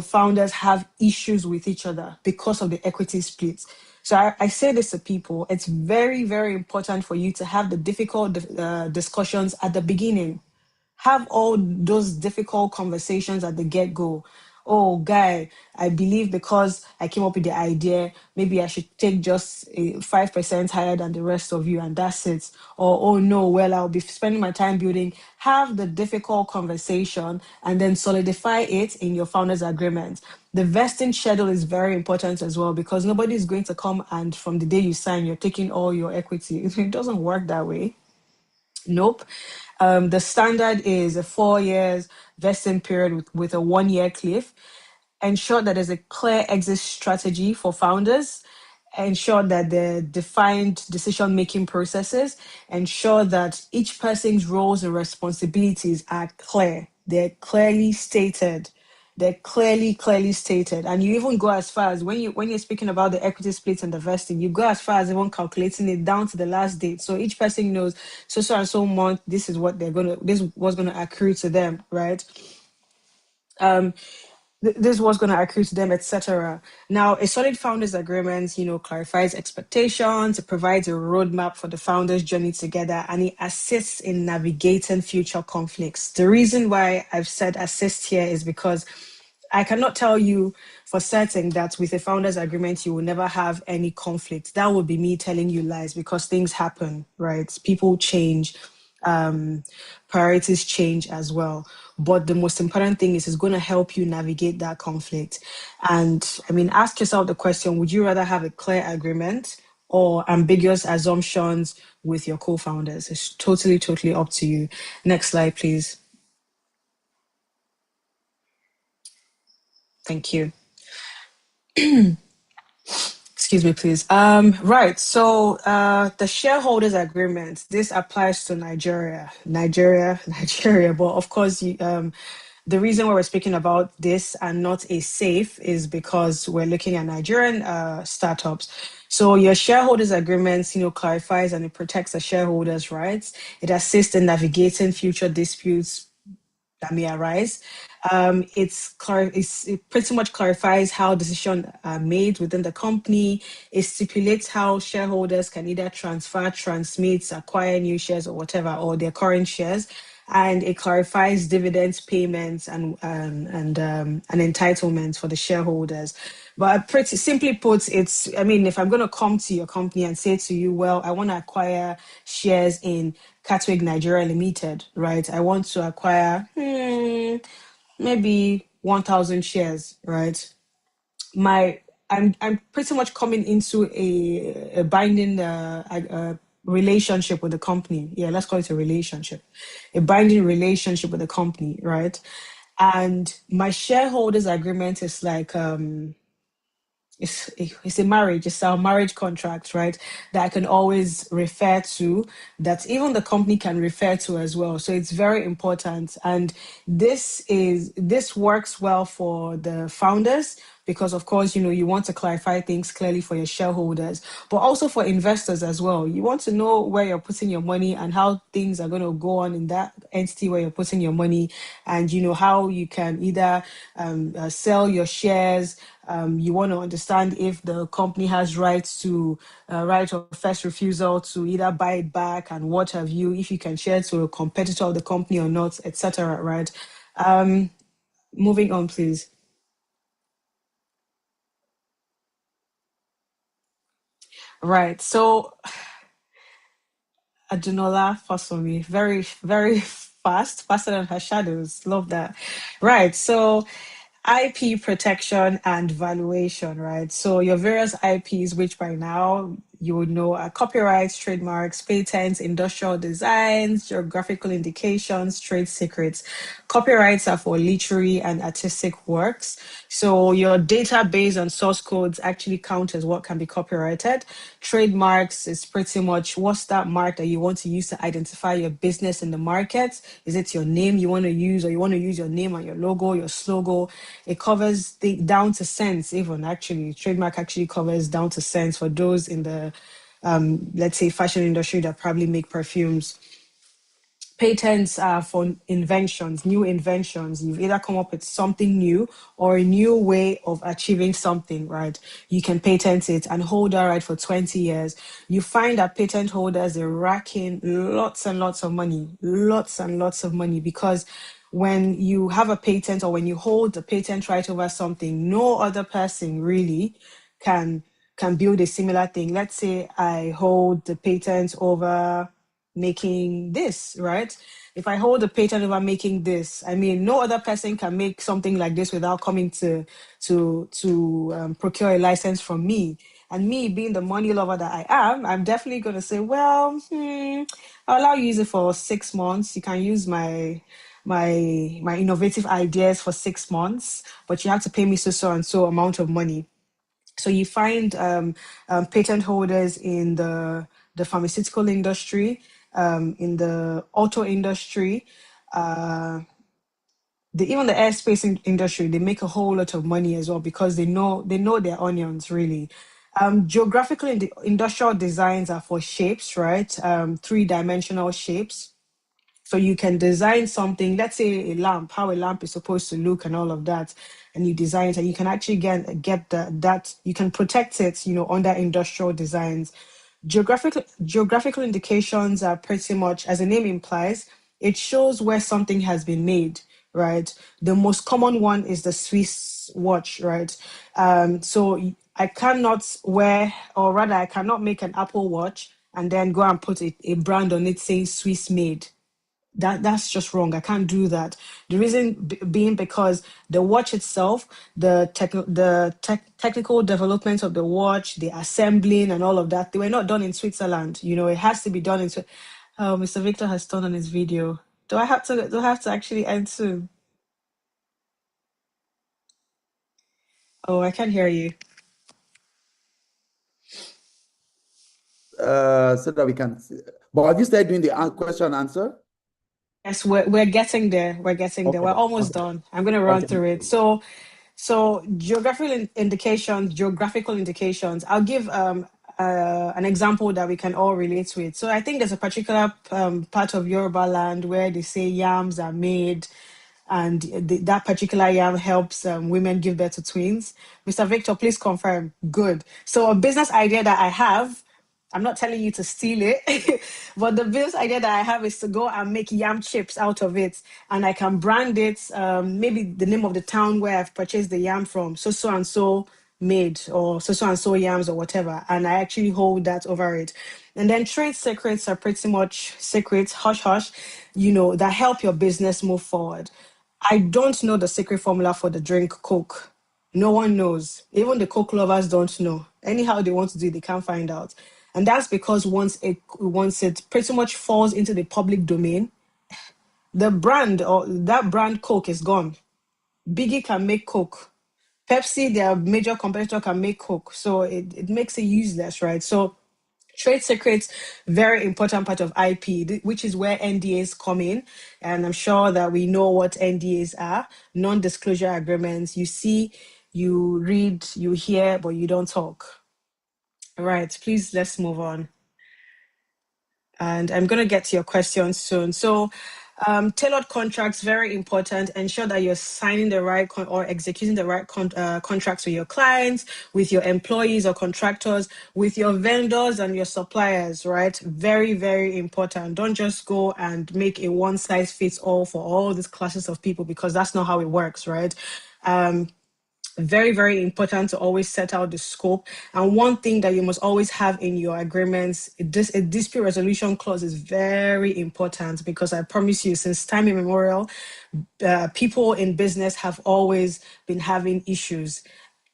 founders have issues with each other because of the equity splits. So I say this to people: it's very, very important for you to have the difficult discussions at the beginning. Have all those difficult conversations at the get-go. Oh, guy, I believe because I came up with the idea, maybe I should take just 5% higher than the rest of you, and that's it. Or, oh no, well, I'll be spending my time building. Have the difficult conversation and then solidify it in your founders agreement. The vesting schedule is very important as well, because nobody is going to come and from the day you sign, you're taking all your equity. It doesn't work that way. Nope. The standard is a 4 years vesting period with a 1 year cliff. Ensure that there's a clear exit strategy for founders. Ensure that the defined decision-making processes. Ensure that each person's roles and responsibilities are clear. They're clearly stated. They're clearly stated. And you even go as far as when you're speaking about the equity splits and the vesting, you go as far as even calculating it down to the last date. So each person knows so and so month, this is what's gonna accrue to them, right? This was going to accrue to them, etc. Now, a solid founders agreement, clarifies expectations, it provides a roadmap for the founders' journey together, and it assists in navigating future conflicts. The reason why I've said assist here is because I cannot tell you for certain that with a founders agreement, you will never have any conflict. That would be me telling you lies, because things happen, right? People change. priorities change as well. But the most important thing is it's going to help you navigate that conflict. And I mean, ask yourself the question, would you rather have a clear agreement or ambiguous assumptions with your co-founders? It's totally, totally up to you. Next slide, please. Thank you. Excuse me, please. Right. So the shareholders agreement, this applies to Nigeria. But of course, the reason why we're speaking about this and not a safe is because we're looking at Nigerian startups. So your shareholders agreement, clarifies and it protects the shareholders' rights. It assists in navigating future disputes that may arise. It pretty much clarifies how decisions are made within the company. It stipulates how shareholders can either transfer, transmit, acquire new shares or whatever, or their current shares. And it clarifies dividends payments and entitlements for the shareholders. But pretty simply put, I mean, if I'm going to come to your company and say to you, well, I want to acquire shares in Catwig Nigeria Limited, right? I want to acquire maybe 1,000 shares, right? I'm pretty much coming into a binding relationship with the company. Yeah, let's call it a relationship, a binding relationship with the company, right? And my shareholders agreement is like it's a marriage, it's our marriage contract, right? That I can always refer to, that even the company can refer to as well. So it's very important. And this works well for the founders because of course, you want to clarify things clearly for your shareholders, but also for investors as well. You want to know where you're putting your money and how things are going to go on in that entity where you're putting your money, and how you can either sell your shares. You want to understand if the company has right of first refusal to either buy it back and what have you, if you can share to a competitor of the company or not, etc. Right? Moving on, please. Right. So Adunola Fosomi, very, very fast, faster than her shadows. Love that. Right. So IP protection and valuation, right? So your various IPs, which by now you would know are copyrights, trademarks, patents, industrial designs, geographical indications, trade secrets. Copyrights are for literary and artistic works. So your database and source codes actually count as what can be copyrighted. Trademarks is pretty much what's that mark that you want to use to identify your business in the market. Is it your name you want to use, or you want to use your name and your logo, your slogan? It covers down to cents, even actually. Trademark actually covers down to cents for those in the, let's say, fashion industry that probably make perfumes. Patents are for inventions, new inventions. You've either come up with something new or a new way of achieving something, right? You can patent it and hold that right for 20 years. You find that patent holders are racking lots and lots of money, lots and lots of money, because when you have a patent or when you hold the patent right over something, no other person really can build a similar thing. Let's say I hold the patent over making this, right? If I hold a patent over making this, I mean, no other person can make something like this without coming to procure a license from me. And me being the money lover that I am, I'm definitely going to say, well, I'll allow you use it for 6 months. You can use my innovative ideas for 6 months, but you have to pay me so and so amount of money. So you find patent holders in the pharmaceutical industry, in the auto industry, even the aerospace industry. They make a whole lot of money as well because they know their onions really. Geographical industrial designs are for shapes, right? Three-dimensional shapes. So you can design something, let's say a lamp, how a lamp is supposed to look and all of that, and you design it, and you can actually get that you can protect it, under industrial designs. Geographical indications are pretty much, as the name implies, it shows where something has been made, right? The most common one is the Swiss watch, right? So I cannot wear, or rather, I cannot make an Apple Watch and then go and put a brand on it saying Swiss made. That's just wrong. I can't do that. The reason being because the watch itself, technical development of the watch, the assembling and all of that, they were not done in Switzerland. It has to be done in Switzerland. Oh, Mr. Victor has turned on his video. Do I have to actually end soon? Oh, I can't hear you. So that we can see. But have you started doing the question and answer? Yes, we're getting there. We're getting there. Okay. We're almost Okay. done. I'm gonna run Okay. through it. So geographical indications. I'll give an example that we can all relate with. So I think there's a particular part of Yoruba land where they say yams are made, and that particular yam helps women give birth to twins. Mr. Victor, please confirm. Good. So a business idea that I have, I'm not telling you to steal it, but the business idea that I have is to go and make yam chips out of it, and I can brand it, maybe the name of the town where I've purchased the yam from, so and so made, or so and so yams or whatever, and I actually hold that over it. And then trade secrets are pretty much secrets, hush hush, that help your business move forward. I don't know the secret formula for the drink Coke. No one knows. Even the Coke lovers don't know. Anyhow they want to do it, they can't find out. And that's because once it pretty much falls into the public domain, the brand or that brand Coke is gone. Biggie can make Coke. Pepsi, their major competitor, can make Coke. So it makes it useless, right? So trade secrets, very important part of IP, which is where NDAs come in. And I'm sure that we know what NDAs are, non-disclosure agreements. You see, you read, you hear, but you don't talk. All right, please, let's move on. And I'm going to get to your questions soon. So, tailored contracts, very important. Ensure that you're signing the right or executing the right contracts with your clients, with your employees or contractors, with your vendors and your suppliers, right? Very, very important. Don't just go and make a one size fits all for all these classes of people, because that's not how it works, right? Very, very important to always set out the scope. And one thing that you must always have in your agreements, a dispute resolution clause is very important, because I promise you, since time immemorial, people in business have always been having issues.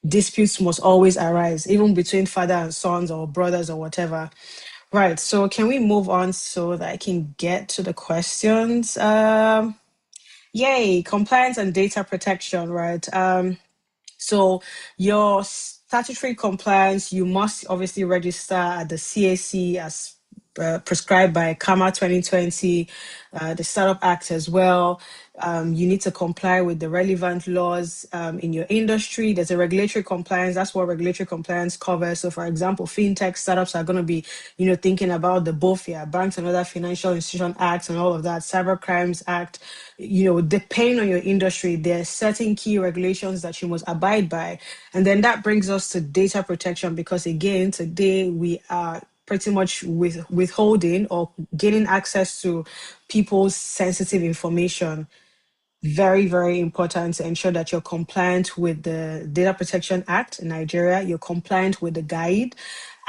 Disputes must always arise, even between father and sons or brothers or whatever. Right. So can we move on so that I can get to the questions? Yay, compliance and data protection, right? So your statutory compliance, you must obviously register at the CAC as prescribed by CAMA 2020, the Startup Act as well. You need to comply with the relevant laws in your industry. There's a regulatory compliance. That's what regulatory compliance covers. So, for example, fintech startups are going to be, thinking about the BOFIA, Banks and Other Financial Institution Act, and all of that, Cyber Crimes Act. Depending on your industry, there are certain key regulations that you must abide by. And then that brings us to data protection, because again, today we are pretty much withholding or gaining access to people's sensitive information. Very, very important to ensure that you're compliant with the Data Protection Act in Nigeria, you're compliant with the guide.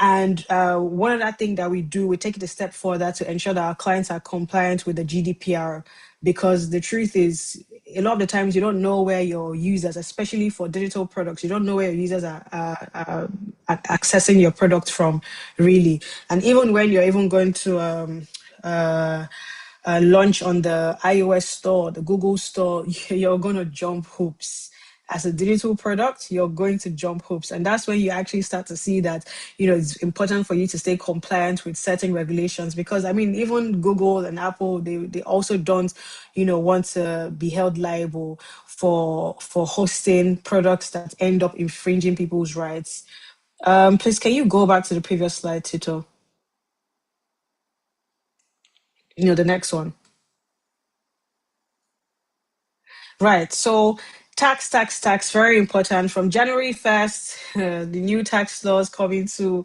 And one other thing that we do, we take it a step further to ensure that our clients are compliant with the GDPR, because the truth is, a lot of the times you don't know where your users, especially for digital products, you don't know where your users are accessing your product from, really. And even when you're even going to launch on the iOS store, the Google store, you're going to jump hoops. As a digital product, you're going to jump hoops. And that's when you actually start to see that, it's important for you to stay compliant with certain regulations. Because, I mean, even Google and Apple, they also don't, want to be held liable for hosting products that end up infringing people's rights. Please, can you go back to the previous slide, Tito? The next one. Right. So tax, very important. From January 1st, the new tax laws come into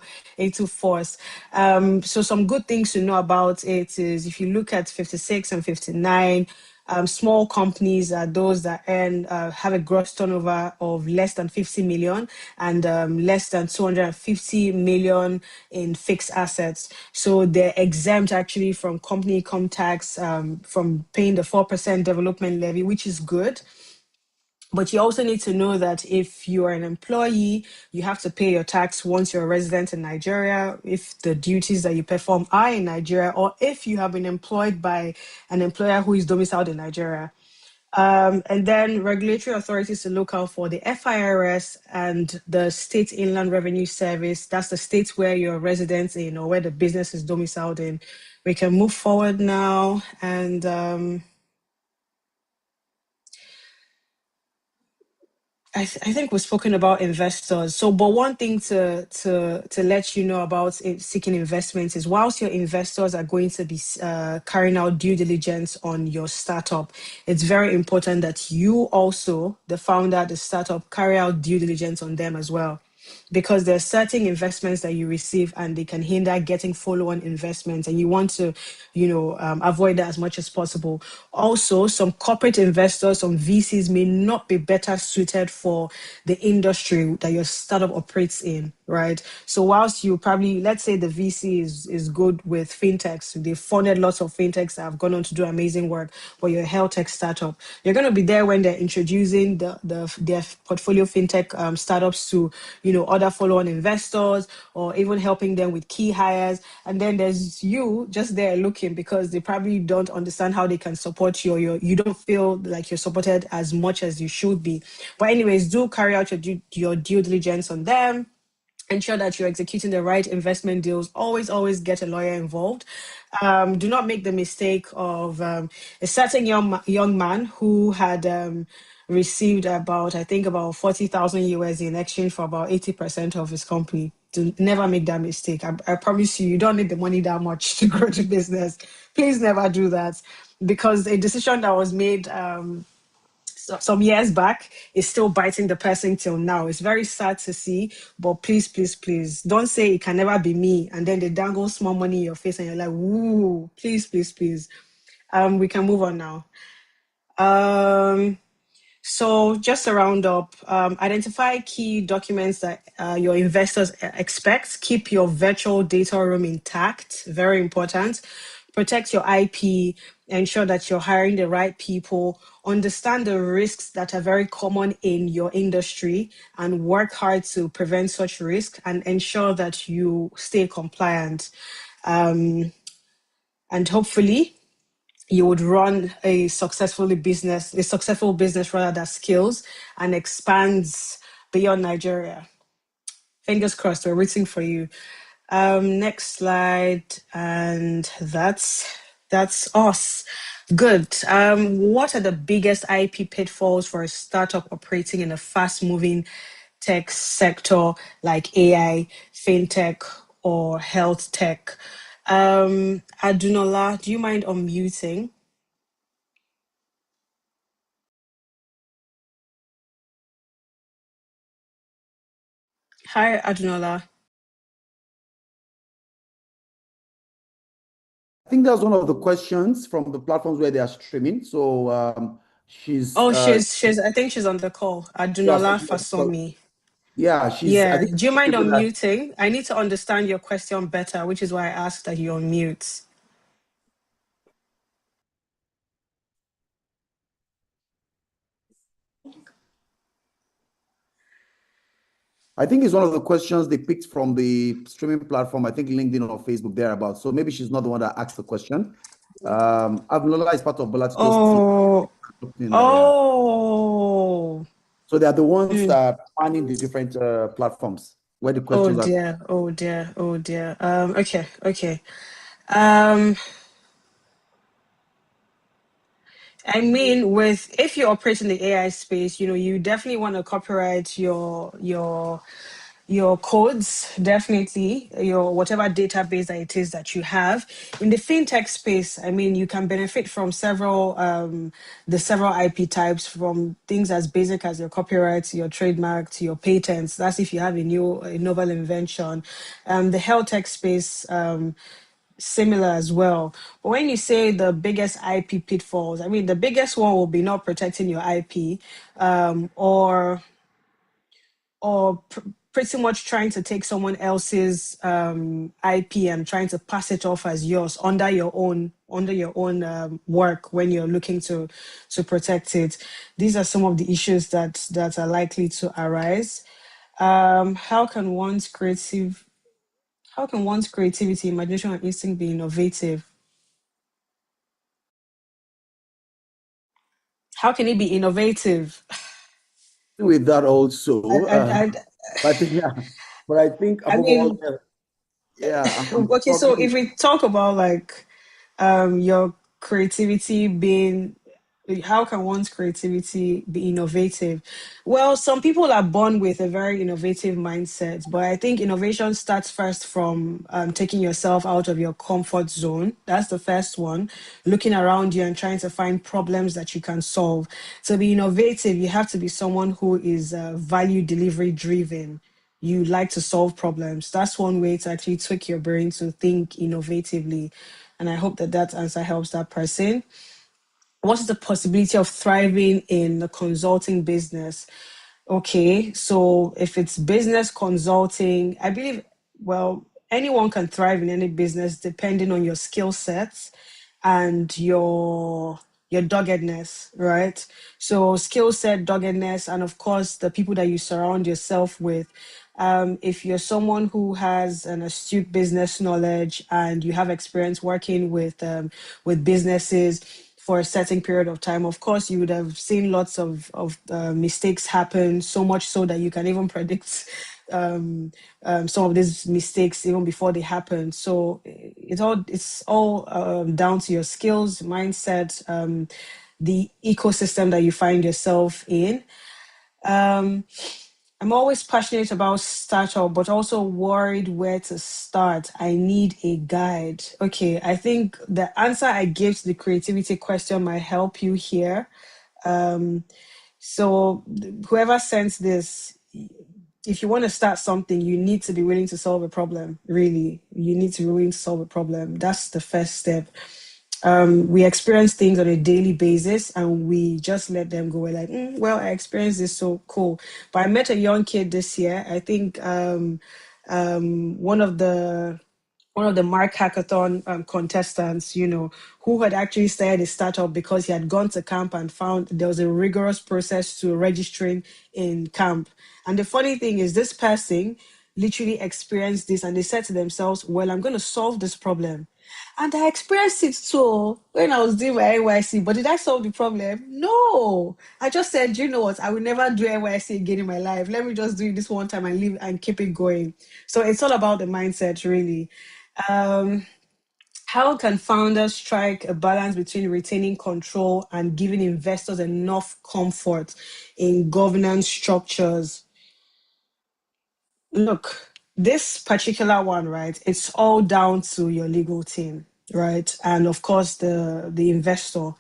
force. So some good things to know about it is, if you look at 56 and 59, Small companies are those that have a gross turnover of less than 50 million and less than 250 million in fixed assets. So they're exempt actually from company income tax, from paying the 4% development levy, which is good. But you also need to know that if you are an employee, you have to pay your tax once you're a resident in Nigeria, if the duties that you perform are in Nigeria, or if you have been employed by an employer who is domiciled in Nigeria. And then regulatory authorities to look out for the FIRS and the State Inland Revenue Service. That's the state where your residence in or where the business is domiciled in. We can move forward now. And I think we've spoken about investors. So, but one thing to let you know about seeking investments is whilst your investors are going to be carrying out due diligence on your startup, it's very important that you also, the founder, the startup, carry out due diligence on them as well, because there are certain investments that you receive and they can hinder getting follow-on investments, and you want to avoid that as much as possible. Also, some corporate investors, some VCs may not be better suited for the industry that your startup operates in, right? So whilst you probably, let's say the VC is good with fintechs, they've funded lots of fintechs that have gone on to do amazing work, but you're a health tech startup, you're going to be there when they're introducing their portfolio fintech startups to other follow-on investors, or even helping them with key hires. And then there's you just there looking, because they probably don't understand how they can support you don't feel like you're supported as much as you should be. But anyways, do carry out your due diligence on them. Ensure that you're executing the right investment deals. Always get a lawyer involved. Do not make the mistake of a certain young man who had received I think about 40,000 USD in exchange for about 80% of his company. Do never make that mistake. I promise you, you don't need the money that much to grow the business. Please never do that, because a decision that was made some years back is still biting the person till now. It's very sad to see, but please don't say it can never be me, and then they dangle small money in your face and you're like, woo, please. We can move on now. So just to round up, identify key documents that your investors expect. Keep your virtual data room intact, very important. Protect your IP, ensure that you're hiring the right people, understand the risks that are very common in your industry, and work hard to prevent such risk, and ensure that you stay compliant. And hopefully you would run a successful business rather, that scales and expands beyond Nigeria. Fingers crossed, we're rooting for you. Next slide, and that's us. Good. What are the biggest IP pitfalls for a startup operating in a fast-moving tech sector like AI, fintech, or health tech? Adunola, do you mind unmuting? Hi, Adunola. I think that's one of the questions from the platforms where they are streaming. So she's Oh, I think she's on the call. yeah, Adunola Fasomi. yeah, she's I Yeah. think Do you mind people that unmuting? I need to understand your question better, which is why I asked that you unmute. I think it's one of the questions they picked from the streaming platform, I think LinkedIn or Facebook thereabouts. So maybe she's not the one that asked the question. Abdullah is part of Bolatico's team Oh, in there, yeah. oh, So they are the ones mm. that are manning the different platforms where the Oh questions are. dear, oh dear, oh dear. Okay. Um, I mean, with if you operate in the AI space, you definitely want to copyright your codes, definitely your whatever database that it is that you have. In the fintech space, I mean, you can benefit from several IP types, from things as basic as your copyrights, your trademarks, your patents. That's if you have a novel invention. The health tech space, similar as well. But when you say the biggest IP pitfalls, I mean, the biggest one will be not protecting your IP, or pretty much trying to take someone else's IP and trying to pass it off as yours under your own work when you're looking to protect it. These are some of the issues that are likely to arise. How can one's creativity, imagination, and instinct be innovative? How can it be innovative? With that I, also, I, but I think, yeah, but I think I above all, mean, yeah, I'm okay, so struggling. if we talk about like your creativity being, how can one's creativity be innovative? Well, some people are born with a very innovative mindset, but I think innovation starts first from taking yourself out of your comfort zone. That's the first one. Looking around you and trying to find problems that you can solve. To be innovative, you have to be someone who is value delivery driven. You like to solve problems. That's one way to actually trick your brain to think innovatively. And I hope that that answer helps that person. What is the possibility of thriving in the consulting business? Okay, so if it's business consulting, I believe, well, anyone can thrive in any business depending on your skill sets and your doggedness, right? So skill set, doggedness, and of course the people that you surround yourself with. If you're someone who has an astute business knowledge and you have experience working with businesses for a certain period of time, of course you would have seen lots of mistakes happen, so much so that you can even predict some of these mistakes even before they happen. So it's all down to your skills, mindset, the ecosystem that you find yourself in. Um, I'm always passionate about startup, but also worried where to start. I need a guide. Okay, I think the answer I gave to the creativity question might help you here. Um, so whoever sends this, if you want to start something, you need to be willing to solve a problem. Really, you need to be willing to solve a problem. That's the first step. We experience things on a daily basis and we just let them go. We're like, well, I experienced this, so cool. But I met a young kid this year. I think one of the Mark Hackathon contestants, who had actually started a startup because he had gone to camp and found there was a rigorous process to registering in camp. And the funny thing is, this person literally experienced this and they said to themselves, well, I'm going to solve this problem. And I experienced it too when I was doing my NYC. But did I solve the problem? No. I just said, you know what? I will never do NYC again in my life. Let me just do it this one time and leave and keep it going. So it's all about the mindset, really. Um, how can founders strike a balance between retaining control and giving investors enough comfort in governance structures? Look, this particular one, right? It's all down to your legal team, right? And of course, the investor,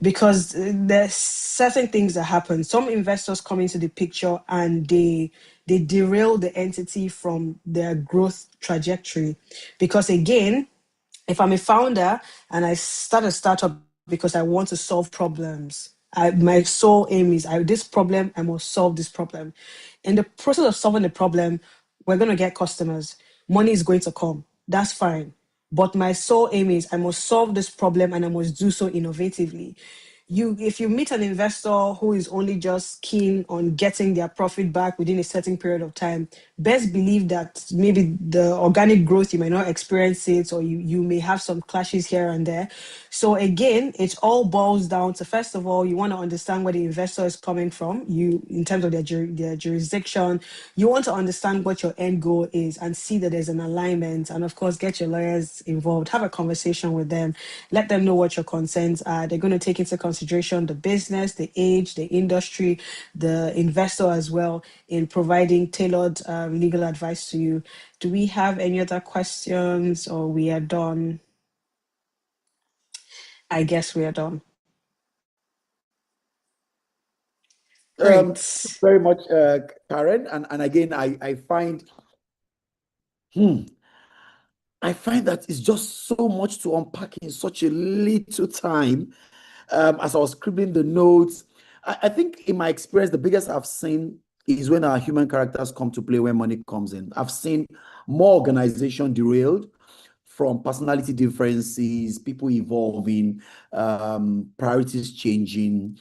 because there's certain things that happen. Some investors come into the picture and they derail the entity from their growth trajectory, because again, if I'm a founder and I start a startup because I want to solve problems, my sole aim is this problem, I must solve this problem. In the process of solving the problem, we're going to get customers. Money is going to come. That's fine. But my sole aim is I must solve this problem and I must do so innovatively. If you meet an investor who is only just keen on getting their profit back within a certain period of time, best believe that maybe the organic growth, you might not experience it, or you may have some clashes here and there. So again, it all boils down to, first of all, you want to understand where the investor is coming from, in terms of their jurisdiction. You want to understand what your end goal is and see that there's an alignment, and of course get your lawyers involved, have a conversation with them, let them know what your concerns are. They're going to take into consideration the business, the age, the industry, the investor as well, in providing tailored legal advice to you. Do we have any other questions, or we are done? I guess we are done. Great. Very much, Karen. And again, I find, hmm, I find that it's just so much to unpack in such a little time. As I was scribbling the notes, I think in my experience, the biggest I've seen is when our human characters come to play when money comes in. I've seen more organization derailed from personality differences, people evolving, priorities changing,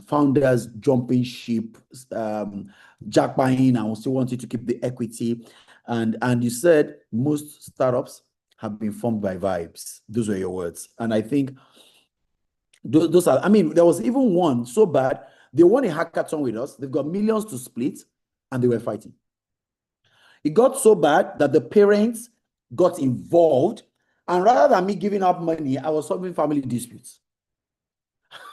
founders jumping ship, jack buying and still wanting to keep the equity. And you said most startups have been formed by vibes. Those were your words. And I think those are, I mean, there was even one so bad, they won a hackathon with us. They've got millions to split and they were fighting. It got so bad that the parents got involved. And rather than me giving up money, I was solving family disputes.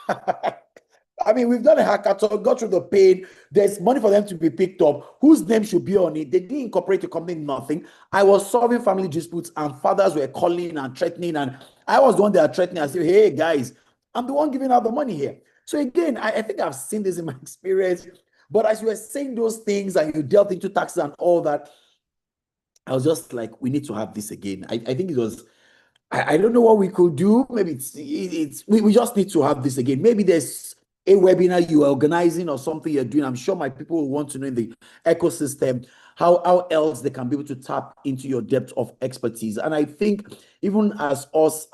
I mean, we've done a hackathon, got through the pain. There's money for them to be picked up. Whose name should be on it? They didn't incorporate the company, nothing. I was solving family disputes, and fathers were calling and threatening. And I was the one that threatening. I said, hey, guys, I'm the one giving out the money here. So again, I think I've seen this in my experience. But as you were saying those things and you delved into taxes and all that, I was just like, we need to have this again. I think it was, I don't know what we could do. Maybe we just need to have this again. Maybe there's a webinar you are organizing or something you're doing. I'm sure my people will want to know in the ecosystem how else they can be able to tap into your depth of expertise. And I think even as us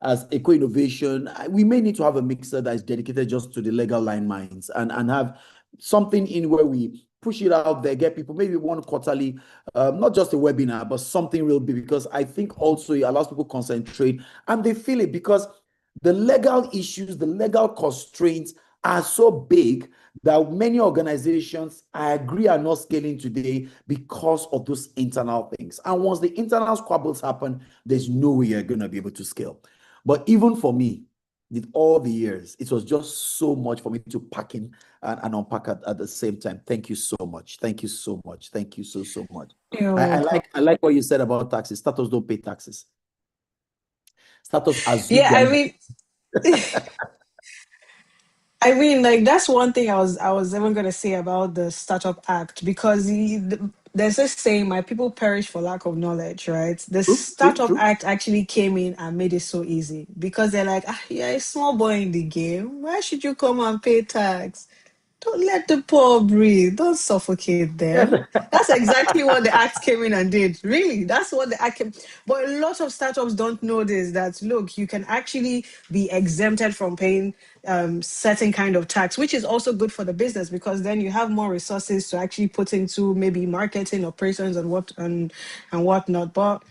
as Eco Innovation, we may need to have a mixer that is dedicated just to the legal line minds and have something in where we push it out there, get people maybe one quarterly, not just a webinar, but something real big, because I think also it allows people to concentrate and they feel it because the legal issues, the legal constraints are so big that many organizations, I agree, are not scaling today because of those internal things. And once the internal squabbles happen, there's no way you're going to be able to scale. But even for me, with all the years, it was just so much for me to pack in and unpack at the same time. Thank you so much. Thank you so much. Thank you so much. You're I welcome. like I like what you said about taxes. Startups don't pay taxes. Startups assume Yeah, they are. like that's one thing I was even gonna say about the Startup Act because there's this saying, "My people perish for lack of knowledge." Right? The True, true, Startup true. Act actually came in and made it so easy because they're like, ah, "Yeah, a small boy in the game. Why should you come and pay tax? Don't let the poor breathe. Don't suffocate Yes. them." That's exactly what the act came in and did. Really, that's what the act came. But a lot of startups don't know this. That look, you can actually be exempted from paying certain kind of tax, which is also good for the business because then you have more resources to actually put into maybe marketing operations and whatnot. But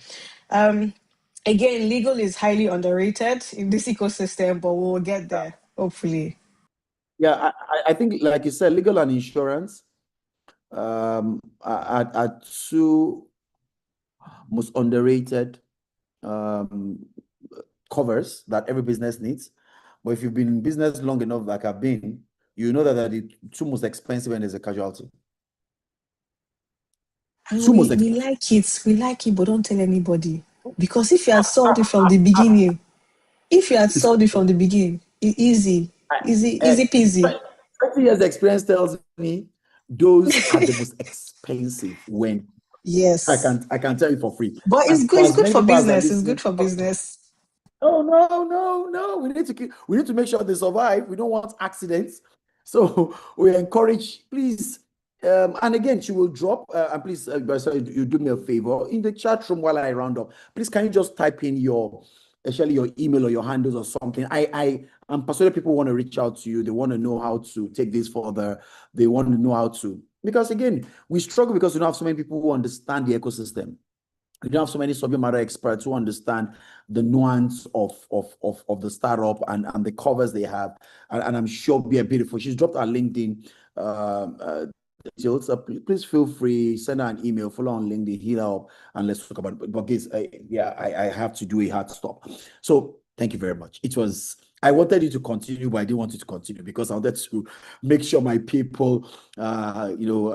again, legal is highly underrated in this ecosystem, but we'll get there hopefully. Yeah, I think, like you said, legal and insurance are two most underrated um, covers that every business needs. But if you've been in business long enough, like I've been, you know that the two most expensive when there's a casualty. And Two most we expensive. like it, but don't tell anybody. Because if you had solved it from the beginning, if you had solved it from the beginning, easy, Uh, easy peasy. 20 years experience tells me those are the most expensive when Yes. I can tell you for free. But And for it's as good many for people as are business. It's listening, good for business. no, no, no, no. We need to make sure they survive. We don't want accidents. So we encourage, please. And again, she will drop. And please, sorry, you do me a favor in the chat room while I round up. Please, can you just type in actually your email or your handles or something? I'm persuaded people want to reach out to you. They want to know how to take this further. They want to know how to, because again, we struggle because we don't have so many people who understand the ecosystem. We don't have so many subject matter experts who understand the nuance of the startup and the covers they have. And I'm sure be a beautiful. She's dropped our LinkedIn details. Please feel free, send her an email, follow on LinkedIn, hit her up, and let's talk about it. But guys, I have to do a hard stop. So thank you very much. I wanted you to continue, but I didn't want you to continue because I wanted to make sure my people, people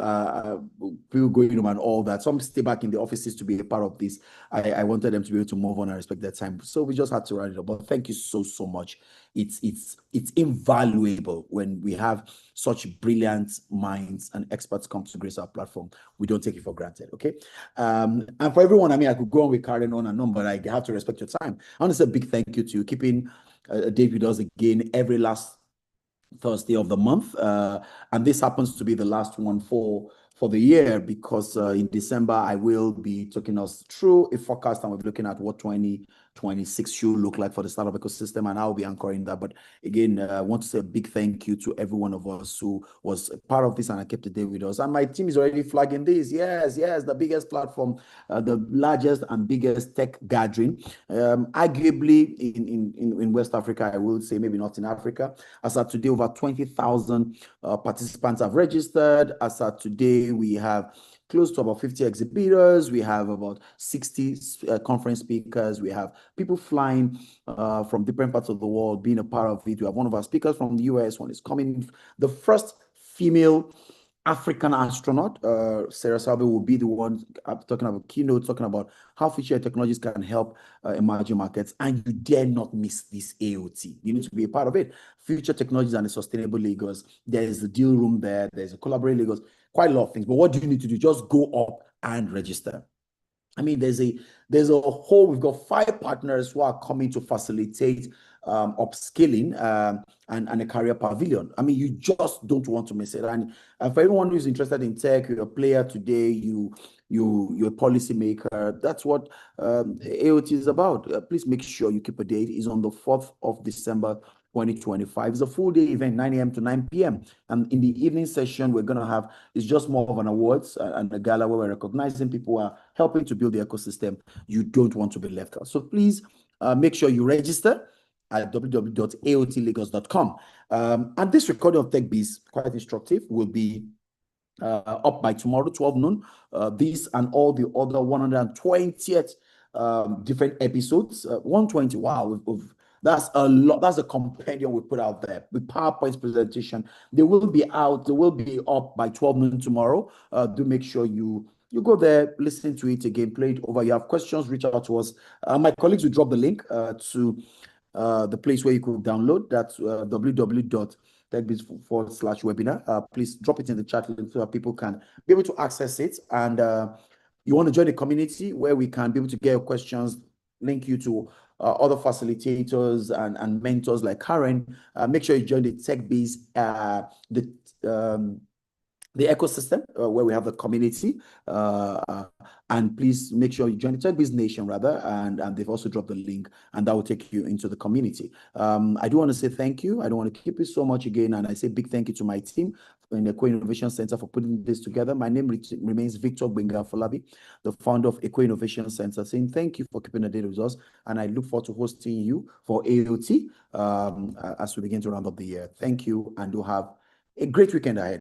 going home and all that. Some stay back in the offices to be a part of this. I wanted them to be able to move on and respect their time. So we just had to run it up. But thank you so much. it's invaluable when we have such brilliant minds and experts come to grace our platform. We don't take it for granted, okay? And for everyone, I mean, I could go on with carrying on and on, but I have to respect your time. I want to say a big thank you to you keeping a date with us again every last Thursday of the month. And this happens to be the last one for the year, because in December I will be taking us through a forecast, and we're looking at what 2026 should look like for the startup ecosystem, and I'll be anchoring that. But again, I want to say a big thank you to every one of us who was a part of this and kept the day with us. And my team is already flagging this. Yes, the biggest platform, the largest and biggest tech gathering, arguably in West Africa. I will say, maybe not in Africa. As of today, over 20,000 participants have registered. As of today, we have close to about 50 exhibitors. We have about 60 conference speakers. We have people flying from different parts of the world being a part of it. We have one of our speakers from the US. One is coming, the first female African astronaut. Sarah Salve will be the one talking about keynote, talking about how future technologies can help emerging markets. And you dare not miss this AOT. You need to be a part of it. Future technologies and a sustainable Lagos. There is a deal room there. There's a collaborating Lagos. Quite a lot of things. But what do you need to do? Just go up and register. I mean, there's a whole, we've got 5 partners who are coming to facilitate upskilling and a career pavilion. I mean, you just don't want to miss it. And for everyone who's interested in tech, you're a player today, you're a policymaker. That's what AOT is about. Please make sure you keep a date. It's on the 4th of December 2025. It's a full day event, 9 a.m. to 9 p.m. And in the evening session, we're going to have, it's just more of an awards and a gala where we're recognizing people who are helping to build the ecosystem. You don't want to be left out. So please make sure you register at www.aotlagos.com. And this recording of Techbiz, quite instructive, will be up by tomorrow, 12 noon. This and all the other 120th different episodes. 120, wow, that's a lot. That's a compendium we put out there with PowerPoint presentation. They will be up by 12 noon tomorrow. Do make sure you go there, listen to it again, play it over. You have questions, reach out to us. My colleagues will drop the link to the place where you could download. That's www.techbiz.com/webinar. Please drop it in the chat link so that people can be able to access it. And you want to join the community where we can be able to get your questions, link you to other facilitators and mentors like Karen. Make sure you join the Techbiz, the ecosystem where we have the community, and please make sure you join the Techbiz Nation rather, and they've also dropped the link, and that will take you into the community. I do want to say thank you. I don't want to keep it so much again, and I say big thank you to my team in the Eco Innovation Center for putting this together. My name remains Victor Gbenga Folabi, the founder of Eco Innovation Center, saying thank you for keeping the data with us, and I look forward to hosting you for AOT as we begin to round up the year. Thank you, and do have a great weekend ahead.